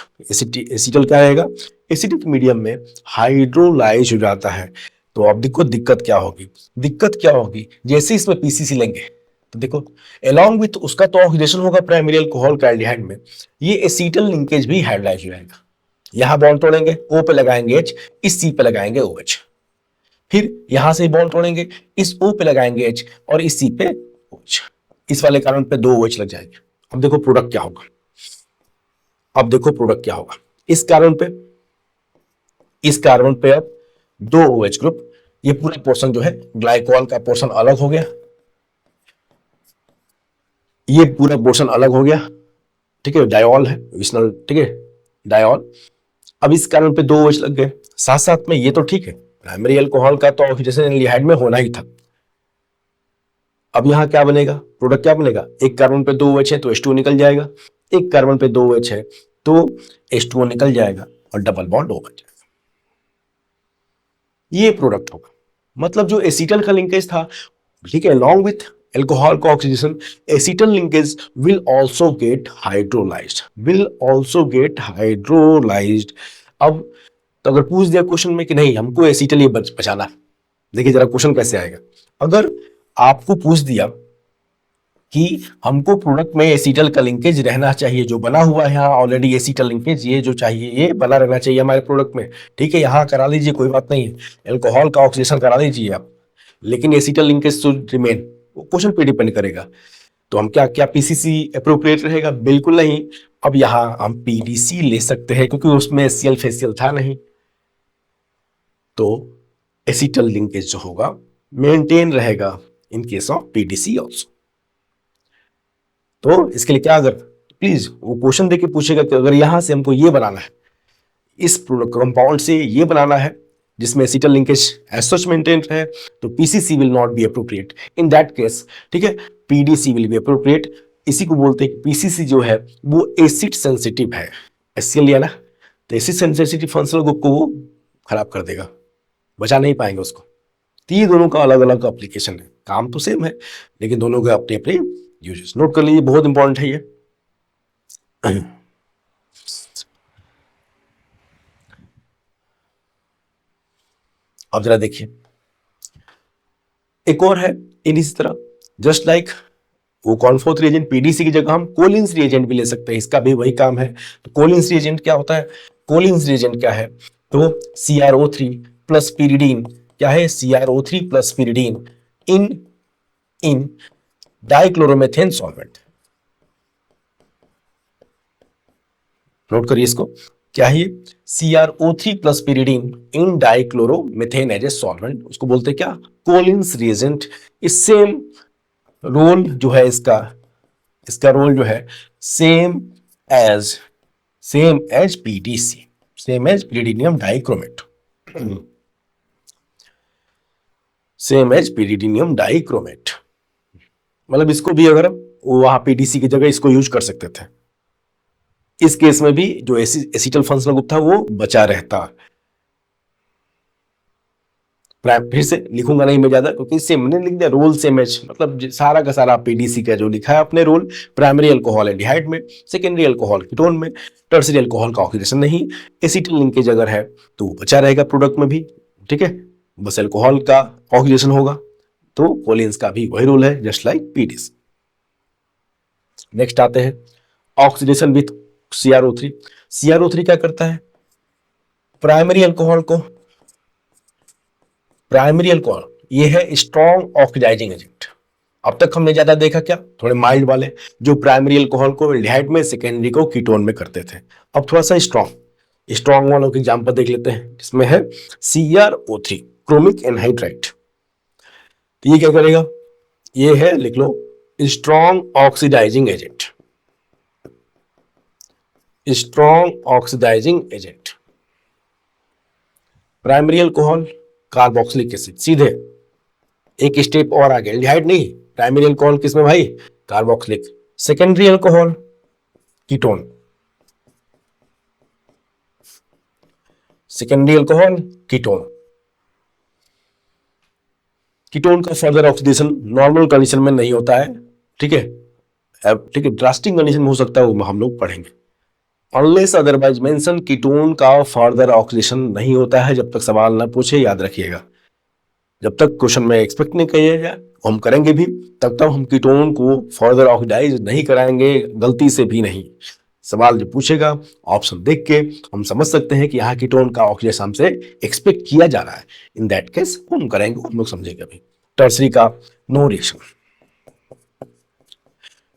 एसीटल क्या रहेगा? एसिडिक मीडियम में हाइड्रोलाइज हो जाता है। तो अब देखो दिक्कत क्या होगी? दिक्कत क्या होगी, जैसे इसमें पीसीसी लेंगे तो देखो अलोंग विथ उसका तो ऑक्सीडेशन होगा प्राइमरी अल्कोहल का एल्डिहाइड में, ये एसीटल लिंकेज भी हाइड्रोलाइज हो जाएगा। यहां बॉन्ड तोड़ेंगे, O पे लगाएंगे H, इस C पे लगाएंगे OH। फिर यहां से बॉन्ड तोड़ेंगे, इस O पे लगाएंगे H और इस C पे OH। इस वाले कार्बन पे दो OH लग जाएंगे। अब देखो प्रोडक्ट क्या होगा। अब देखो प्रोडक्ट क्या होगा। इस कार्बन पे अब दो OH ग्रुप, ये पूरा पोर्शन जो है ग्लाइकोल का पोर्शन अलग हो गया, ये पूरा पोर्शन अलग हो गया, ठीक है? डायॉल है विशनल, ठीक है, डायॉल। अब इस कार्बन पे दो OH लग गए, साथ साथ में ये तो ठीक है, प्राइमरी अल्कोहल का तो ऑक्सीडेशन एल्डिहाइड में होना ही था। अब यहां क्या बनेगा? प्रोडक्ट क्या बनेगा? एक कार्बन पे दो OH है तो H2O निकल जाएगा, एक कार्बन पे दो OH है तो H2O निकल जाएगा और डबल बॉन्ड O बन जाएगा। ये प्रोडक्ट होगा। मतलब जो एसीटल का लिंकेज था, ठीक है, along with alcohol का oxidation, acetal linkage will also get hydrolyzed, will also get hydrolyzed। अब तो अगर पूछ दिया क्वेश्चन में कि नहीं हमको एसीटल ये बचाना है, देखिए जरा क्वेश्चन कैसे आएगा। अगर आपको पूछ दिया कि हमको प्रोडक्ट में एसीटल का लिंकेज रहना चाहिए, जो बना हुआ है यहाँ ऑलरेडी एसीटल लिंकेज, ये जो चाहिए ये बना रहना चाहिए हमारे प्रोडक्ट में, ठीक है, यहाँ करा लीजिए कोई बात नहीं है, एल्कोहल का ऑक्सीडेशन करा लीजिए आप, लेकिन एसीटल लिंकेज टू रिमेन, वो क्वेश्चन पे डिपेंड करेगा। तो हम क्या क्या पीसीसी अप्रोप्रिएट रहेगा? बिल्कुल नहीं। अब यहां हम पीडीसी ले सकते हैं क्योंकि उसमें एचसीएल फेसियल था नहीं, तो एसीटल लिंकेज जो होगा मेंटेन रहेगा in case of PDC also. तो इसके लिए क्या, अगर प्लीज वो क्वेश्चन देके पूछेगा कि अगर यहां से हमको ये बनाना है, इस कंपाउंड से ये बनाना है जिसमें acetal linkage as such maintain है, तो PCC will not be appropriate in that case, ठीक है, पीडीसी विल बी अप्रोप्रिएट। इसी को बोलते हैं कि पीसीसी जो है वो एसिड सेंसिटिव है, एचसीएल लिया ना, तो एसिड सेंसिटिव फंक्शनल ग्रुप को वो खराब कर देगा, बचा नहीं पाएंगे उसको। तो ये दोनों का अलग अलग एप्लीकेशन है, काम तो सेम है लेकिन दोनों के अपने अपने यूजेस। नोट कर लीजिए, बहुत इंपॉर्टेंट है ये। अब जरा देखिए एक और है इन इसी तरह, जस्ट लाइक वो कॉनफोर्थ रिएजेंट पीडीसी की जगह हम कोलिन्स रिएजेंट भी ले सकते हैं, इसका भी वही काम है। तो कोलिन्स रिएजेंट क्या होता है? कोलिन्स रिएजेंट क्या है? तो CrO3 प्लस पिरिडीन, क्या है? CrO3 plus pyridine in dichloromethane solvent. Note करिए इसको, क्या है ये? CrO3 plus pyridine in dichloromethane as a solvent, उसको बोलते हैं क्या? Collins reagent. इस सेम रोल जो है इसका रोल जो है same as PDC, same as pyridinium dichromate, same as pyridinium dichromate. मतलब इसको भी अगर वहां पीडीसी की जगह इसको यूज कर सकते थे, इस केस में भी जो एसिटल फंक्शनल ग्रुप था वो बचा रहता। फिर से लिखूंगा नहीं मैं ज्यादा, क्योंकि सेम मैंने लिख दिया, रोल सेम एच, मतलब सारा का सारा पीडीसी का जो लिखा है अपने रोल, प्राइमरी अल्कोहल एल्डिहाइड में, सेकेंडरी अल्कोहल कीटोन में, टर्सरी अल्कोहल का ऑक्सीडेशन नहीं, एसिटिल लिंकेज अगर है तो वो बचा रहेगा प्रोडक्ट में भी, ठीक है, बस अल्कोहल का ऑक्सीडेशन होगा। तो कोलिन्स का भी वही रोल है, जस्ट लाइक पीडीसी। नेक्स्ट आते हैं ऑक्सीडेशन विथ CrO3। CrO3 क्या करता है, प्राइमरी अल्कोहल को, प्राइमरी अल्कोहल ये है स्ट्रॉन्ग ऑक्सीडाइजिंग एजेंट। अब तक हमने ज्यादा देखा क्या, थोड़े माइल्ड वाले जो प्राइमरी अल्कोहल को एल्डिहाइड में, सेकेंडरी को कीटोन में करते थे। अब थोड़ा सा स्ट्रॉन्ग, स्ट्रॉन्ग वालों के एग्जांपल देख लेते हैं, जिसमें है CrO3 क्रोमिक एनहाइड्राइड। तो ये क्या करेगा, ये है, लिख लो, strong oxidising agent, strong oxidising agent. Primary alcohol carboxylic acid, सीधे एक स्टेप और आगे, एल्डिहाइड नहीं, प्राइमरी अल्कोहल किसमें भाई, carboxylic, secondary alcohol ketone, secondary alcohol ketone. Ketone का फर्दर ऑक्सीडेशन नॉर्मल कंडीशन में नहीं होता है, ठीक है, ठीक है, ड्रास्टिक कंडीशन में हो सकता है, वो हम लोग पढ़ेंगे। अनलेस अदरवाइज मेंशन, कीटोन का फर्दर ऑक्सीडेशन नहीं होता है जब तक सवाल ना पूछे, याद रखिएगा। जब तक क्वेश्चन में एक्सपेक्ट नहीं करिएगा, हम करेंगे भी, तब तक हम कीटोन को फर्दर ऑक्सीडाइज नहीं कराएंगे, गलती से भी नहीं। सवाल जो पूछेगा ऑप्शन देख के हम समझ सकते हैं कि यहाँ कीटोन का ऑक्सीडेशन हमसे एक्सपेक्ट किया जा रहा है, इन दैट केस हम करेंगे, हम लोग समझेंगे अभी। टर्सरी का नो रिएक्शन,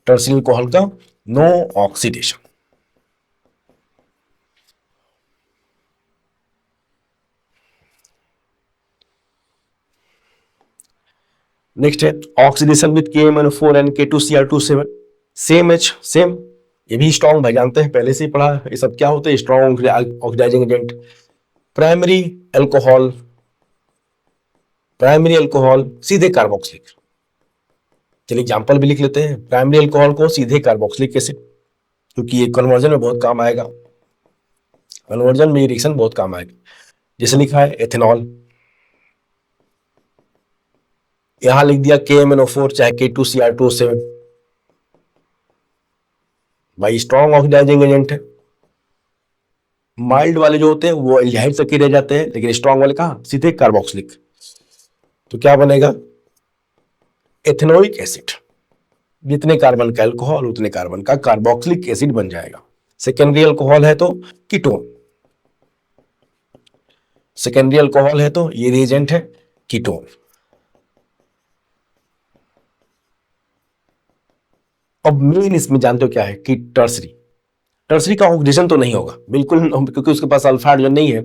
टर्सरी अल्कोहल का नो ऑक्सीडेशन। नेक्स्ट है oxidation with KMnO4 and K2Cr27, same H, same, ये भी स्ट्रॉन्ग भाई जानते हैं, पहले से ही पढ़ा है ये सब क्या होते हैं, strong oxidising agent. Primary alcohol, primary alcohol सीधे कार्बोक्सिलिक, चलिए एग्जांपल भी लिख लेते हैं, प्राइमरी अल्कोहल को सीधे कार्बोक्सिलिक एसिड, क्योंकि ये कन्वर्जन में बहुत काम आएगा, कन्वर्जन में रिएक्शन बहुत काम आएगा। जैसे लिखा है एथेनॉल, यहां लिख दिया KMnO4 चाहे K2Cr27, भाई स्ट्रॉन्ग ऑक्सीडाइजिंग एजेंट है। माइल्ड वाले जो होते हैं वो एल्डिहाइड तक ही रह जाते हैं, लेकिन स्ट्रॉन्ग वाले कहां, सीधे कार्बोक्सिलिक। तो क्या बनेगा, एथेनोइक एसिड, जितने कार्बन का अल्कोहल उतने कार्बन का कार्बोक्सिलिक एसिड बन जाएगा। सेकेंडरी अल्कोहल है तो कीटोन, सेकेंडरी अल्कोहल है तो ये रिएजेंट है कीटोन। अब मेन इसमें जानते हो क्या है कि टर्सरी, टर्सरी का ऑक्सीडेशन तो नहीं होगा बिल्कुल, क्योंकि उसके पास अल्फा हाइड्रोजन नहीं है,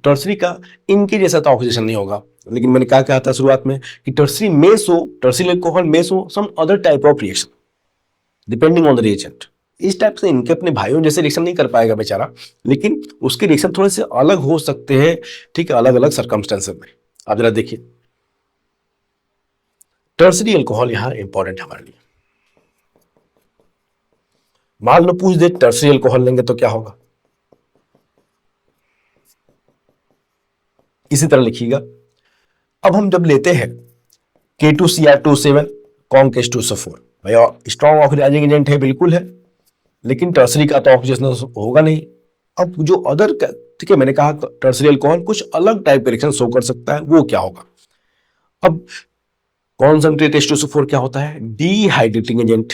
टर्सरी का इनके जैसा तो ऑक्सीडेशन नहीं होगा। लेकिन मैंने क्या कहा था शुरुआत में कि टर्सरी में सो, टर्सरी अल्कोहल में so some other type of reaction depending on the reagent. इस टाइप से इनके अपने भाइयों जैसे रिएक्शन नहीं कर पाएगा बेचारा, लेकिन उसके रिएक्शन थोड़े से अलग हो सकते हैं, ठीक है, अलग अलग सर्कमस्टेंसेस में। आप जरा देखिए, टर्सरी अल्कोहल यहां इंपॉर्टेंट हमारे लिए। मान लो पूछ दे टर्सरी अल्कोहल लेंगे तो क्या होगा, इसी तरह लिखिएगा। अब हम जब लेते हैं K2Cr27 Conc2SO4, भैया स्ट्रॉन्ग ऑक्सीडाइजिंग एजेंट है, बिल्कुल है, लेकिन टर्सरी का तो ऑक्सीडेशन होगा नहीं। अब जो अदर, ठीक है, मैंने कहा टर्सरी अल्कोहल कुछ अलग टाइप का रिएक्शन शो कर सकता है, वो क्या होगा। अब कॉन्सेंट्रेट H2SO4 क्या होता है, डिहाइड्रेटिंग एजेंट,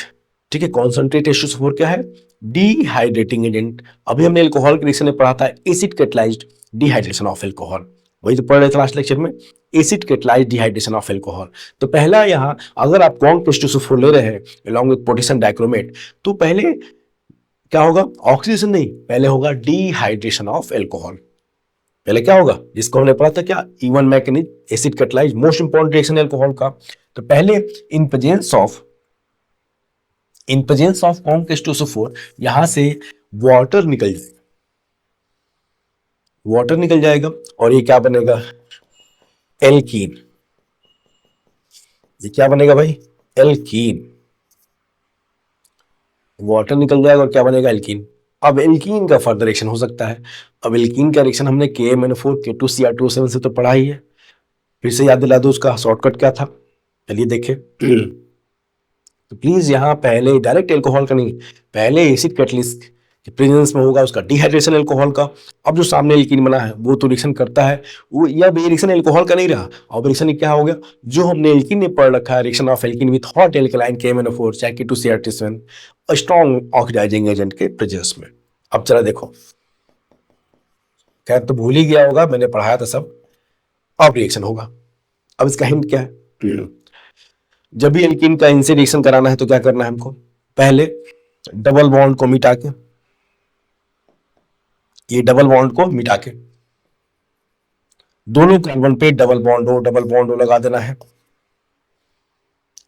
ठीक है, कॉन्सेंट्रेट H2SO4 क्या है, डिहाइड्रेटिंग एजेंट। अभी हमने अल्कोहल के रिएक्शन में पढ़ा था acid catalysed dehydration of alcohol, वही तो पढ़ रहे थे लास्ट लेक्चर में, acid catalysed dehydration of alcohol. तो पहला यहां अगर आप Conc2SO4 ले रहे हैं अलॉन्ग विद पोटेशियम डाइक्रोमेट, तो पहले क्या होगा, ऑक्सीडेशन नहीं, पहले होगा डिहाइड्रेशन ऑफ अल्कोहल। पहले क्या होगा, जिसको हमने पढ़ा था क्या, E1 mechanism, acid catalysed, most important reaction alcohol का। तो पहले इन प्रेजेंस ऑफ Conc2SO4 यहां से वाटर निकल जाएगा, वाटर निकल जाएगा, और ये क्या बनेगा, एल्कीन। ये क्या बनेगा भाई, एल्कीन, वाटर निकल जाएगा और क्या बनेगा, एल्कीन। अब एल्कीन का फर्दर रिएक्शन हो सकता है। अब एल्कीन का रिएक्शन हमने KMnO4 K2Cr2O7 से तो पढ़ा ही है, फिर से याद दिला दो उसका शॉर्टकट क्या था। चलिए देखें। तो प्लीज यहाँ पहले डायरेक्ट एल्कोहल का नहीं, पहले एसिड कैटलिस्ट के प्रेजेंस में होगा उसका डिहाइड्रेशन एल्कोहल का। अब जो सामने एल्कीन बना है वो तो रिएक्शन करता है, वो या रिएक्शन एल्कोहल का नहीं रहा, अब रिएक्शन क्या हो गया, जो हमने एल्कीन में पढ़ रखा है, reaction of alkene with hot alkaline KMnO4 चाहे K2Cr2O7 स्ट्रॉन्ग ऑक्सीडाइजिंग एजेंट के प्रेजेंस में। अब चला देखो, खैर तो भूल ही गया होगा, मैंने पढ़ाया था सब। अब रिएक्शन होगा। अब इसका हिंट क्या है, जब भी एल्कीन का इनसे रिएक्शन कराना है तो क्या करना है हमको, पहले डबल बॉन्ड को मिटा के, ये डबल बॉन्ड को मिटा के दोनों कार्बन पे डबल बॉन्ड ओ लगा देना है।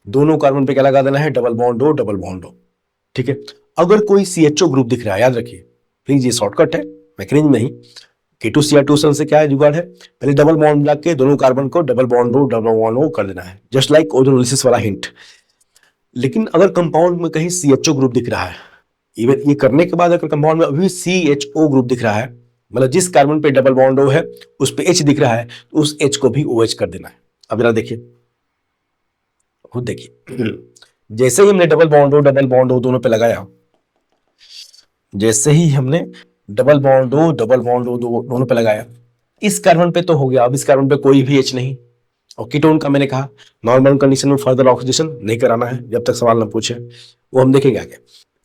दोनों कार्बन पे क्या लगा देना है, डबल बॉन्ड ओ। ठीक है। अगर कोई CHO ग्रुप दिख रहा है, याद रखिए प्लीज, ये शॉर्टकट है, मैकेनिज्म नहीं। K2Cr2O7 से क्या है जुगाड़ है, पहले डबल बॉन्ड मिला के दोनों कार्बन को डबल बॉन्ड ओ कर देना है, जस्ट लाइक ओजोनोलिसिस वाला हिंट। लेकिन अगर कंपाउंड में कहीं CHO ग्रुप दिख रहा है, इवन ये करने के बाद अगर कंपाउंड में अभी CHO ग्रुप दिख रहा है, मतलब जिस कार्बन पे डबल बॉन्ड O है उस पे H दिख रहा है, तो उस H को भी OH कर देना है। अब जरा देखिए, खुद देखिए, जैसे ही हमने डबल बॉन्ड O दोनों पे लगाया, जैसे ही हमने डबल बॉन्ड O दोनों पे लगाया, इस कार्बन पे तो हो गया, अब इस कार्बन पे कोई भी H नहीं। और कीटोन का मैंने कहा नॉर्मल कंडीशन में फर्दर ऑक्सीडेशन नहीं कराना है जब तक सवाल ना पूछे, वो हम देखेंगे आगे।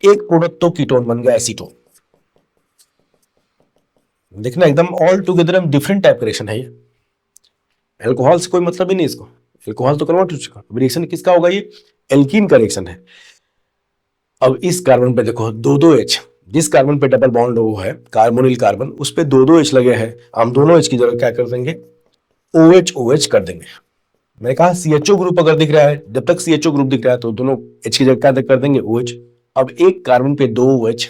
एक प्रोडक्ट तो कीटोन बन गया एसीटोन। देखना एकदम ऑल टुगेदर डिफरेंट टाइप का रिएक्शन है ये, एल्कोहल से कोई मतलब ही नहीं इसको, एल्कोहल तो कन्वर्ट हो चुका। रिएक्शन किसका होगा, ये एल्कीन का रिएक्शन है। अब इस कार्बन पे देखो दो H, जिस कार्बन पे डबल बॉन्ड O है, कार्बोनिल कार्बन, उस पे दो H लगे हैं, हम दोनों H की जगह क्या कर देंगे, OH कर देंगे। मैंने कहा CHO ग्रुप अगर दिख रहा है, जब तक CHO ग्रुप दिख रहा है तो दोनों H की जगह क्या कर देंगे, OH। अब एक कार्बन पे दो OH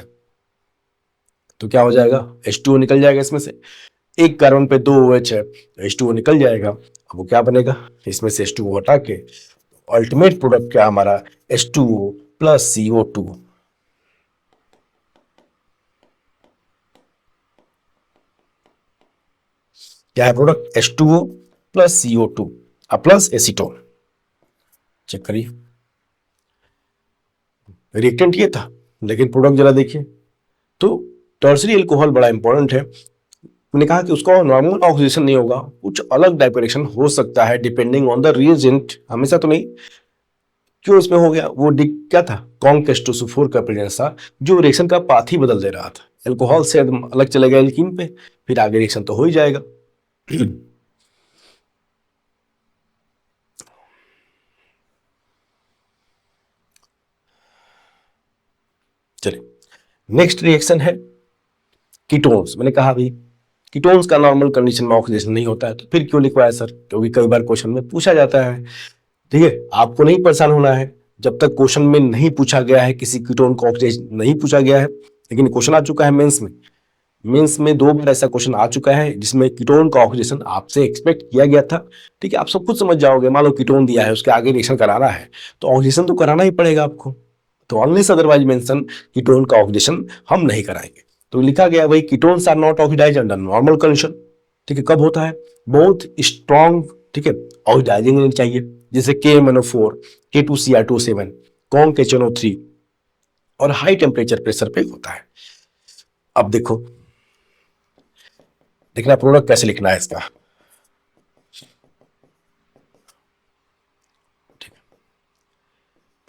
तो क्या हो जाएगा, H2O निकल जाएगा इसमें से। एक कार्बन पे दो OH है तो H2O निकल जाएगा। अब वो क्या बनेगा, इसमें से H2O हटा के अल्टीमेट प्रोडक्ट क्या हमारा, H2O प्लस CO2। क्या है product, H2O plus CO2 plus acetone. Check करिए, रिएक्टेंट ये था, लेकिन प्रोडक्ट जरा देखिए। तो टर्सरी अल्कोहल बड़ा इंपॉर्टेंट है। मैंने कहा कि उसका नॉर्मल ऑक्सीडेशन नहीं होगा, कुछ अलग डायरेक्शन हो सकता है डिपेंडिंग ऑन द रिएजेंट, हमेशा तो नहीं। क्यों इसमें हो गया, वो क्या था, कॉन्केस्टोसोफोर का प्रेजेंस था, जो रिएक्शन का पाथ ही बदल दे रहा था, अल्कोहल से अलग चले गया एल्कीन पे, फिर आगे रिएक्शन तो हो ही जाएगा। चलिए नेक्स्ट रिएक्शन है कीटोन्स। मैंने कहा भाई कीटोन्स का नॉर्मल कंडीशन में ऑक्सीडेशन नहीं होता है, तो फिर क्यों लिखवाया सर, क्योंकि कई बार क्वेश्चन में पूछा जाता है। ठीक है, आपको नहीं परेशान होना है, जब तक क्वेश्चन में नहीं पूछा गया है किसी कीटोन का ऑक्सीडेशन नहीं पूछा गया है, लेकिन क्वेश्चन आ चुका है मेंस में। मेंस में 2 बार ऐसा क्वेश्चन आ चुका है जिसमें कीटोन का ऑक्सीडेशन आपसे एक्सपेक्ट किया गया था। ठीक है, आप सब कुछ समझ जाओगे, मान लो कीटोन दिया है, उसके आगे रिएक्शन कराना है तो ऑक्सीडेशन तो कराना ही पड़ेगा आपको, तो अनलेस अदरवाइज मेंशन कीटोन का ऑक्सीडेशन हम नहीं कराएंगे। तो लिखा गया भाई ketones are not oxidize under normal condition. ठीक है, कब होता है, बहुत स्ट्रॉन्ग, ठीक है, ऑक्सीडाइजिंग चाहिए, जैसे KMnO4 K2Cr2O7 CONK और हाई टेम्परेचर प्रेशर पे होता है। अब देखो, देखना प्रोडक्ट कैसे लिखना है इसका।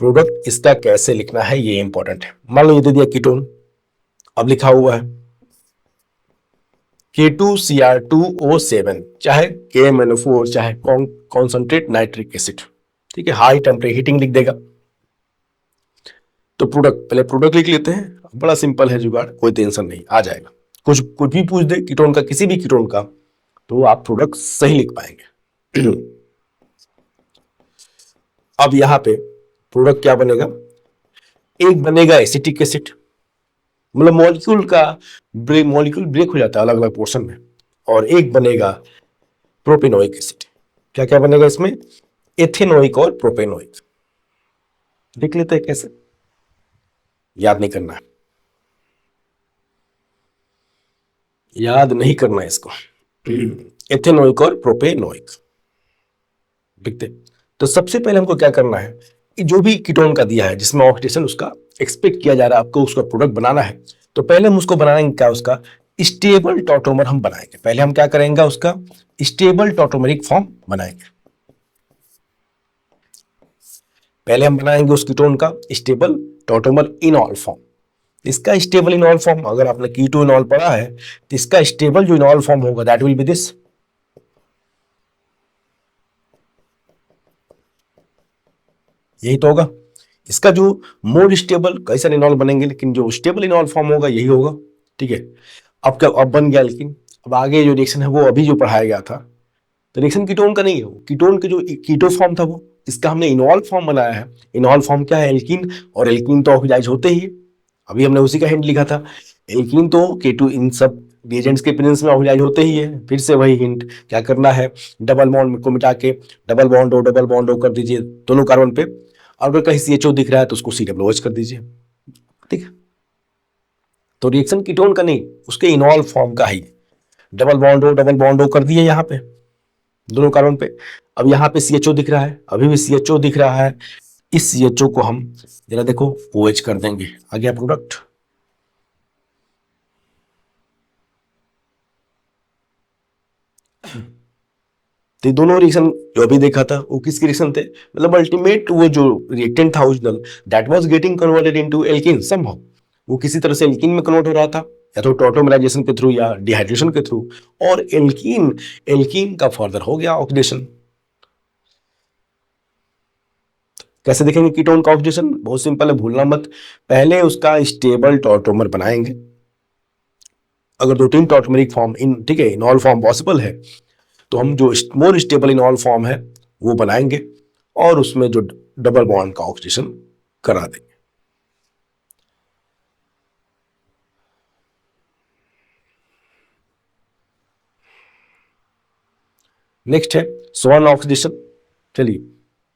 प्रोडक्ट इसका कैसे लिखना है ये इंपॉर्टेंट है। मान लो ये दे दिया कीटोन, अब लिखा हुआ है K2Cr2O7 चाहे KMnO4 चाहे कॉन्सेंट्रेट नाइट्रिक एसिड। ठीक है, हाई टेम्परेचर हीटिंग लिख देगा। तो प्रोडक्ट, पहले प्रोडक्ट लिख लेते हैं, बड़ा सिंपल है जुगाड़, कोई टेंशन नहीं, आ जाएगा। कुछ कुछ भी पूछ दे कीटोन का, किसी भी कीटोन का, तो आप प्रोडक्ट सही लिख पाएंगे। अब यहां पे प्रोडक्ट क्या बनेगा, एक बनेगा एसिटिक एसिड, मतलब मॉलिक्यूल ब्रेक हो जाता है अलग अलग पोर्शन में, और एक बनेगा प्रोपेनोइक एसिड। क्या क्या बनेगा इसमें, एथेनोइक और प्रोपेनोइक। देख लेते हैं कैसे, याद नहीं करना है। याद नहीं करना है इसको। एथेनोइक और प्रोपेनोइक लिखते। तो सबसे पहले हमको क्या करना है कि जो भी कीटोन का दिया है जिसमें ऑक्सीडेशन उसका एक्सपेक्ट किया जा रहा है, आपको उसका प्रोडक्ट बनाना है, तो पहले हम उसको बनाएंगे क्या, उसका स्टेबल टॉटोमर हम बनाएंगे। पहले हम क्या करेंगे, उसका स्टेबल टॉटोमरिक फॉर्म बनाएंगे। पहले हम बनाएंगे उस कीटोन का स्टेबल टॉटोमर इनॉल फॉर्म। इसका स्टेबल इनॉल फॉर्म, अगर आपने कीटो इनॉल पढ़ा है तो इसका स्टेबल जो इनॉल फॉर्म होगा दैट विल बी दिस। यही तो होगा इसका जो मोर स्टेबल, कई सारे इनॉल बनेंगे लेकिन जो स्टेबल इनॉल फॉर्म होगा यही होगा। ठीक है, अब क्या, अब बन गया, लेकिन अब आगे जो रिएक्शन है वो अभी जो पढ़ाया गया था, तो रिएक्शन कीटोन का नहीं है, वो कीटोन के जो कीटो फॉर्म था वो, इसका हमने इनॉल फॉर्म बनाया है। इनॉल फॉर्म क्या है, एल्कीन, और एल्कीन तो ऑक्सीडाइज होते ही है। अभी हमने उसी का हिंट लिखा था, एल्कीन तो K2 इन सब रिएजेंट्स के प्रेजेंस में ऑक्सीडाइज होते ही है। फिर से वही हिंट, क्या करना है, डबल बॉन्ड को मिटा के डबल बॉन्ड ओ कर दीजिए दोनों कार्बन पे। अगर कहीं CHO दिख रहा है तो उसको COOH कर दीजिए। ठीक है, तो रिएक्शन कीटोन का नहीं, उसके इनॉल फॉर्म का ही। डबल बॉन्ड ओ कर दिए यहाँ पे दोनों कार्बन पे। अब यहाँ पे CHO दिख रहा है, अभी भी CHO दिख रहा है, इस CHO को हम जरा देखो OH कर देंगे, आ गया प्रोडक्ट। तो ये दोनों रिएक्शन जो अभी देखा था वो किसके रिएक्शन थे, मतलब अल्टीमेट वो जो रिएक्टेंट था original that was getting converted into alkene somehow, वो किसी तरह से एल्कीन में कन्वर्ट हो रहा था, या तो टॉटोमराइजेशन के थ्रू या डिहाइड्रेशन के थ्रू, और एल्कीन एल्कीन का फर्दर हो गया ऑक्सीडेशन। कैसे देखेंगे कीटोन का ऑक्सीडेशन, बहुत सिंपल है, भूलना मत। पहले उसका स्टेबल टॉटोमर बनाएंगे, अगर 2-3 टॉटोमरिक फॉर्म इन, ठीक है, इनॉल फॉर्म पॉसिबल है, तो हम जो मोर स्टेबल इनॉल फॉर्म है वो बनाएंगे और उसमें जो डबल बॉन्ड का ऑक्सीडेशन करा देंगे। नेक्स्ट है स्वान ऑक्सीडेशन। चलिए,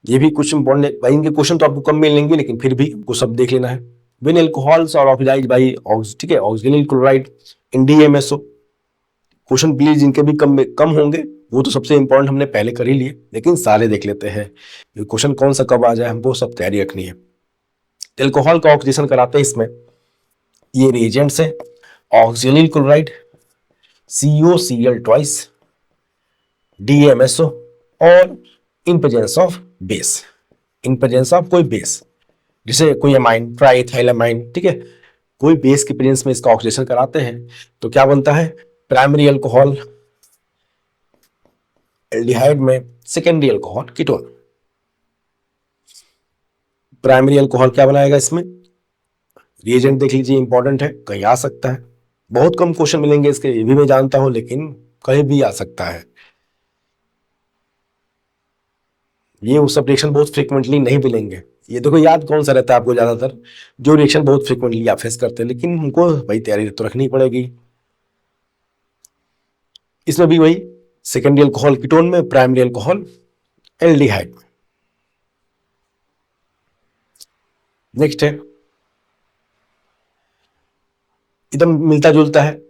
ये भी कुछ इंपॉर्टेंट भाई, इनके क्वेश्चन तो आपको कम मिलेंगे लेकिन फिर भी आपको सब देख लेना है। When alcohols are oxidized by, ठीक है, oxalyl chloride in DMSO। Question please इनके भी कम होंगे, वो तो सबसे इंपॉर्टेंट हमने पहले कर ही लिए, लेकिन सारे देख लेते हैं, क्वेश्चन कौन सा कब आ जाए हमको सब तैयारी रखनी है। अल्कोहल का ऑक्सीडेशन कराते हैं इसमें, ये रिएजेंट्स है, oxalyl chloride, COCl twice, DMSO, और in presence of base, in presence of कोई बेस, जैसे कोई अमाइन, ट्राइथाइलामाइन, ठीक है, कोई बेस के प्रेजेंस में इसका ऑक्सीडेशन कराते हैं तो क्या बनता है, प्राइमरी अल्कोहल एल्डिहाइड में, secondary alcohol ketone. Primary alcohol क्या बनाएगा इसमें, रिएजेंट देख लीजिए, इंपॉर्टेंट है, कहीं आ सकता है, बहुत कम क्वेश्चन मिलेंगे इसके, ये भी मैं जानता हूं, लेकिन कहीं भी आ सकता है। ये वो सब रिएक्शन बहुत फ्रिक्वेंटली नहीं मिलेंगे। ये देखो याद कौन सा रहता है आपको ज्यादातर, जो रिएक्शन बहुत फ्रिक्वेंटली आप फेस करते हैं, लेकिन हमको भाई तैयारी तो रखनी पड़ेगी। इसमें भी वही, सेकेंडरी अल्कोहल कीटोन में, प्राइमरी अल्कोहल एल्डिहाइड में। नेक्स्ट है, एकदम मिलता जुलता है,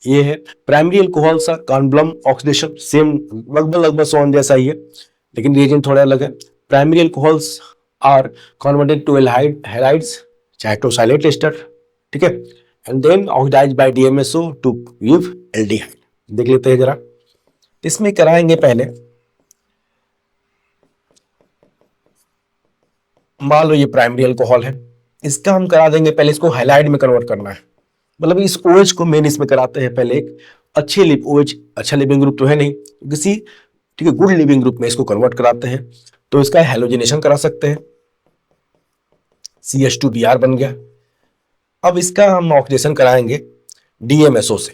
ये है प्राइमरी अल्कोहल सा कार्बन ऑक्सीडेशन, सेम लगभग सोन जैसा ही है, लेकिन रिएजेंट थोड़ा अलग है। Primary alcohols are converted to एल्हाइड हैलाइड्स, चाहे टोसाइलेट एस्टर, ठीक है, and then oxidize by DMSO to give aldehyde. देख लेते हैं जरा, इसमें कराएंगे पहले, मान लो ये प्राइमरी अल्कोहल है, इसका हम करा देंगे पहले, इसको हैलाइड में कन्वर्ट करना है, मतलब इस OH को मेन इसमें कराते हैं पहले एक अच्छे OH, अच्छा लिविंग ग्रुप तो है नहीं, किसी, ठीक है, गुड लिविंग ग्रुप में इसको कन्वर्ट कराते हैं, तो इसका हेलोजिनेशन करा सकते हैं, CH2Br बन गया। अब इसका हम ऑक्सीडेशन कराएंगे DMSO से,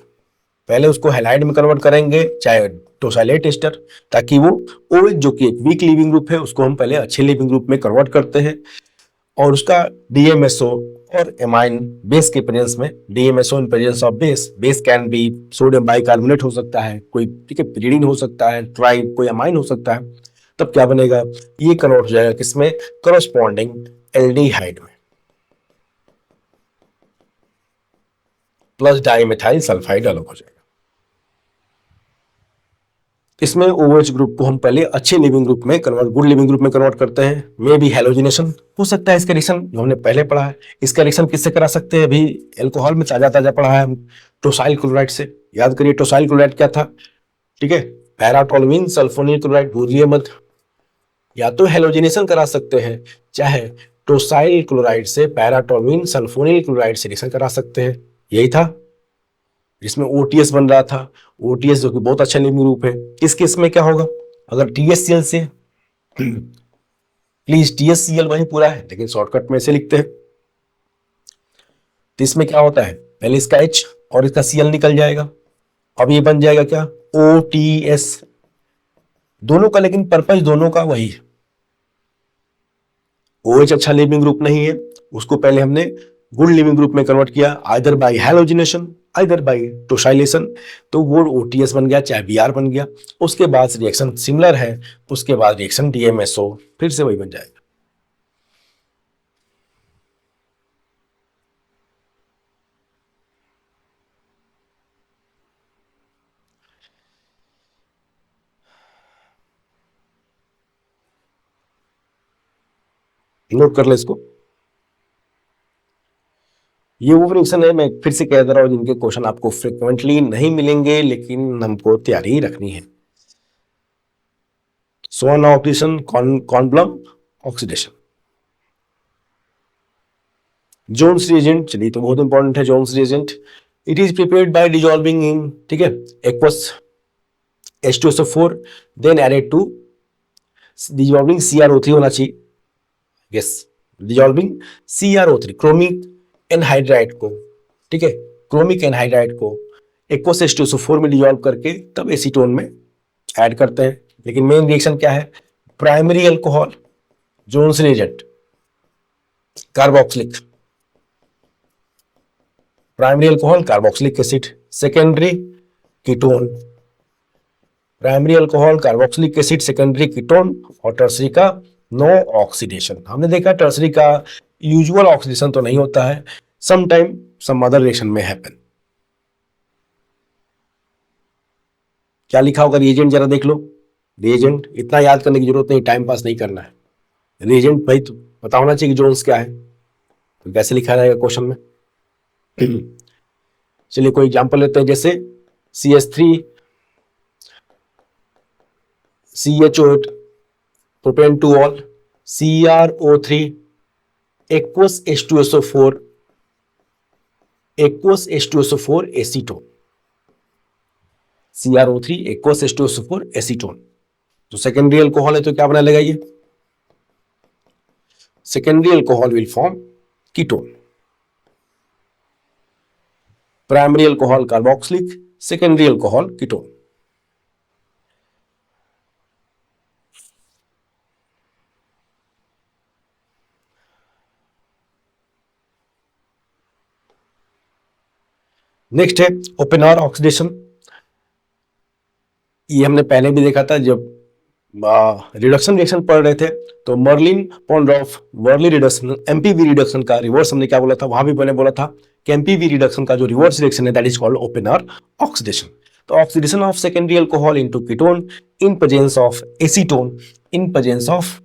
पहले उसको हैलाइड में कन्वर्ट करेंगे, चाहे टोसाइलेट एस्टर, ताकि वो OH जो कि एक वीक लिविंग ग्रुप है उसको हम पहले अच्छे लिविंग ग्रुप में कन्वर्ट करते हैं, और उसका DMSO और एमाइन बेस के प्रेजेंस में, DMSO in presence of base, base can be sodium bicarbonate हो सकता है कोई, ठीक है, पिरिडीन हो सकता है, ट्राई कोई अमाइन हो सकता है, तब क्या बनेगा, ये कन्वर्ट हो जाएगा किसमें, करस्पॉन्डिंग एल्डिहाइड में, प्लस डाइमेथाइल सल्फाइड अलग हो जाएगा। इसमें OH ग्रुप को हम पहले अच्छे लिविंग ग्रुप में कन्वर्ट, गुड लिविंग ग्रुप में कन्वर्ट करते हैं। मे भी हैलोजिनेशन हो सकता है इसका रिएक्शन, जो हमने पहले पढ़ा है। इसका रिएक्शन किससे करा सकते हैं? अभी एल्कोहल में ताजा ताजा पढ़ा है हम, टोसाइल क्लोराइड से। याद करिए टोसाइल क्लोराइड क्या था, ठीक है, पैराटोल्यूइन सल्फोनिल क्लोराइड, भूलिए मत। या तो हैलोजिनेशन करा सकते हैं, चाहे टोसाइल क्लोराइड से पैराटोल्यूइन सल्फोनिल क्लोराइड से रिएक्शन करा सकते हैं। यही था जिसमें OTS बन रहा था। OTS जो कि बहुत अच्छा लिविंग ग्रुप है। इस केस में क्या होगा? अगर THCl से, प्लीज THCl वही पूरा है लेकिन शॉर्टकट में से लिखते हैं। तो इसमें क्या होता है, पहले इसका H और इसका Cl निकल जाएगा। अब ये बन जाएगा क्या? OTS। दोनों का लेकिन पर्पज दोनों का वही है। OH अच्छा लिविंग ग्रुप नहीं है, उसको पहले हमने गुड लिविंग ग्रुप में कन्वर्ट किया, either by halogenation either by tosylation, तो वो OTS बन गया, चाहे Br बन गया। उसके बाद रिएक्शन सिमिलर है, उसके बाद रिएक्शन DMSO फिर से वही बन जाएगा। नोट कर ले इसको। ये वो रिएक्शन है, मैं फिर से कह दे रहा हूं, जिनके क्वेश्चन आपको फ्रिक्वेंटली नहीं मिलेंगे लेकिन हमको तैयारी रखनी है। Swern oxidation, Kornblum oxidation, Jones reagent, चलिए तो बहुत इंपॉर्टेंट है Jones reagent. It is prepared by dissolving in, ठीक है, aqueous H2SO4 then added to dissolving CrO3 होना चाहिए, yes, dissolving CrO3 chromic anhydride को, ठीक है, क्रोमिक एनहाइड्राइड को एक्वस H2SO4 में डिजॉल्व करके तब एसीटोन में ऐड करते हैं। लेकिन मेन रिएक्शन क्या है? Primary alcohol, Jones reagent, carboxylic, primary alcohol carboxylic acid, secondary ketone, primary alcohol carboxylic acid, secondary ketone, और टर्सरी का नो ऑक्सीडेशन। हमने देखा टर्सरी का यूजुअल ऑक्सीडेशन तो नहीं होता है, some time some other reaction में हैपन। क्या लिखा होगा रिएजेंट, जरा देख लो। रिएजेंट इतना याद करने की जरूरत नहीं, टाइम पास नहीं करना है। रिएजेंट भाई तो पता होना चाहिए कि जोन्स क्या है, तो कैसे लिखा जाएगा क्वेश्चन में। चलिए कोई एग्जांपल लेते हैं, जैसे CH3 CH8 propane two all, CrO3 aqueous H2SO4 aqueous H2SO4 acetone, CrO3 aqueous H2SO4 acetone. तो सेकेंडरी अल्कोहल है तो क्या बना लेगा ये? Secondary alcohol will form ketone. Primary alcohol carboxylic, secondary alcohol ketone. Next है ओपेनर ऑक्सीडेशन। ये हमने पहले भी देखा था जब रिडक्शन रिएक्शन पढ़ रहे थे, तो Meerwein Ponndorf Verley reduction, MPV reduction का रिवर्स हमने क्या बोला था, वहां भी मैंने बोला था कि MPV रिडक्शन का जो रिवर्स रिएक्शन है दैट इज कॉल्ड ओपेनर ऑक्सीडेशन। तो oxidation of secondary alcohol into ketone in presence of acetone, in presence of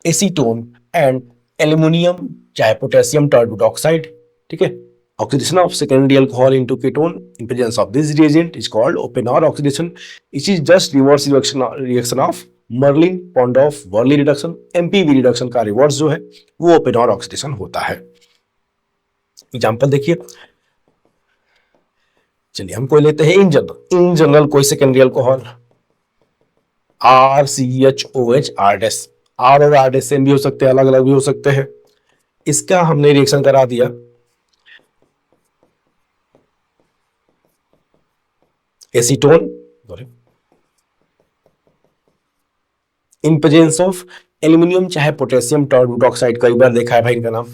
acetone and aluminium चाहे पोटेशियम टर्बुटॉक्साइड, ठीक है। Oxidation of secondary alcohol into ketone in presence of this reagent is called open-R oxidation. It is just reverse reaction of Merlin-Pondorf-Verley reduction. MPV reduction का reverse जो है वो open-R oxidation होता है। Example देखिए, चलिए हम कोई लेते हैं इन जनरल कोई secondary alcohol RCHOH R- R और R सेम भी हो सकते हैं, अलग अलग भी हो सकते हैं। इसका हमने रिएक्शन करा दिया acetone in presence of aluminium चाहे पोटेशियम टर्बुटॉक्साइड। कई बार देखा है भाई इनका नाम,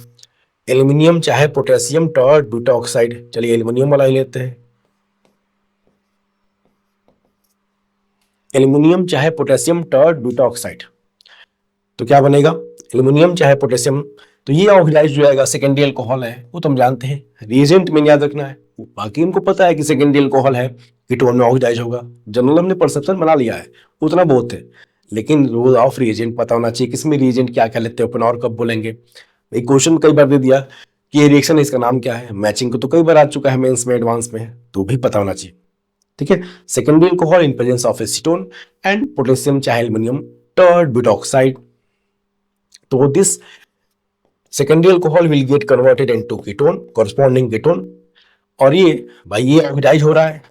एल्यूमिनियम चाहे पोटेशियम टर्बुटॉक्साइड। चलिए एल्यूमिनियम वाला ही लेते हैं, एल्यूमिनियम चाहे पोटेशियम टर्बुटॉक्साइड। तो क्या बनेगा? एल्यूमिनियम चाहे पोटेशियम, तो ये ऑक्सीडाइज जो आएगा सेकेंडरी अल्कोहल है, वो तो हम जानते हैं, रिएजेंट में याद रखना है। बाकी इनको पता है कि सेकेंडरी अल्कोहल है, कीटोन में ऑक्सीडाइज होगा। जनरल हमने परसेप्शन बना लिया है, उतना बहुत है, लेकिन रूल ऑफ रिएजेंट पता होना चाहिए, किसमें रिएजेंट क्या क्या लेते हैं अपन और कब बोलेंगे। एक क्वेश्चन कई बार दे दिया कि ये रिएक्शन है, इसका नाम क्या है, मैचिंग को तो कई बार आ चुका है मेंस में, एडवांस में, तो भी पता होना चाहिए। ठीक है। Secondary alcohol in presence of acetone and potassium चाहे एल्युमिनियम टर्ड ब्यूटॉक्साइड, तो this secondary alcohol will get converted into ketone, corresponding ketone. और ये भाई ये ऑक्सीडाइज हो रहा है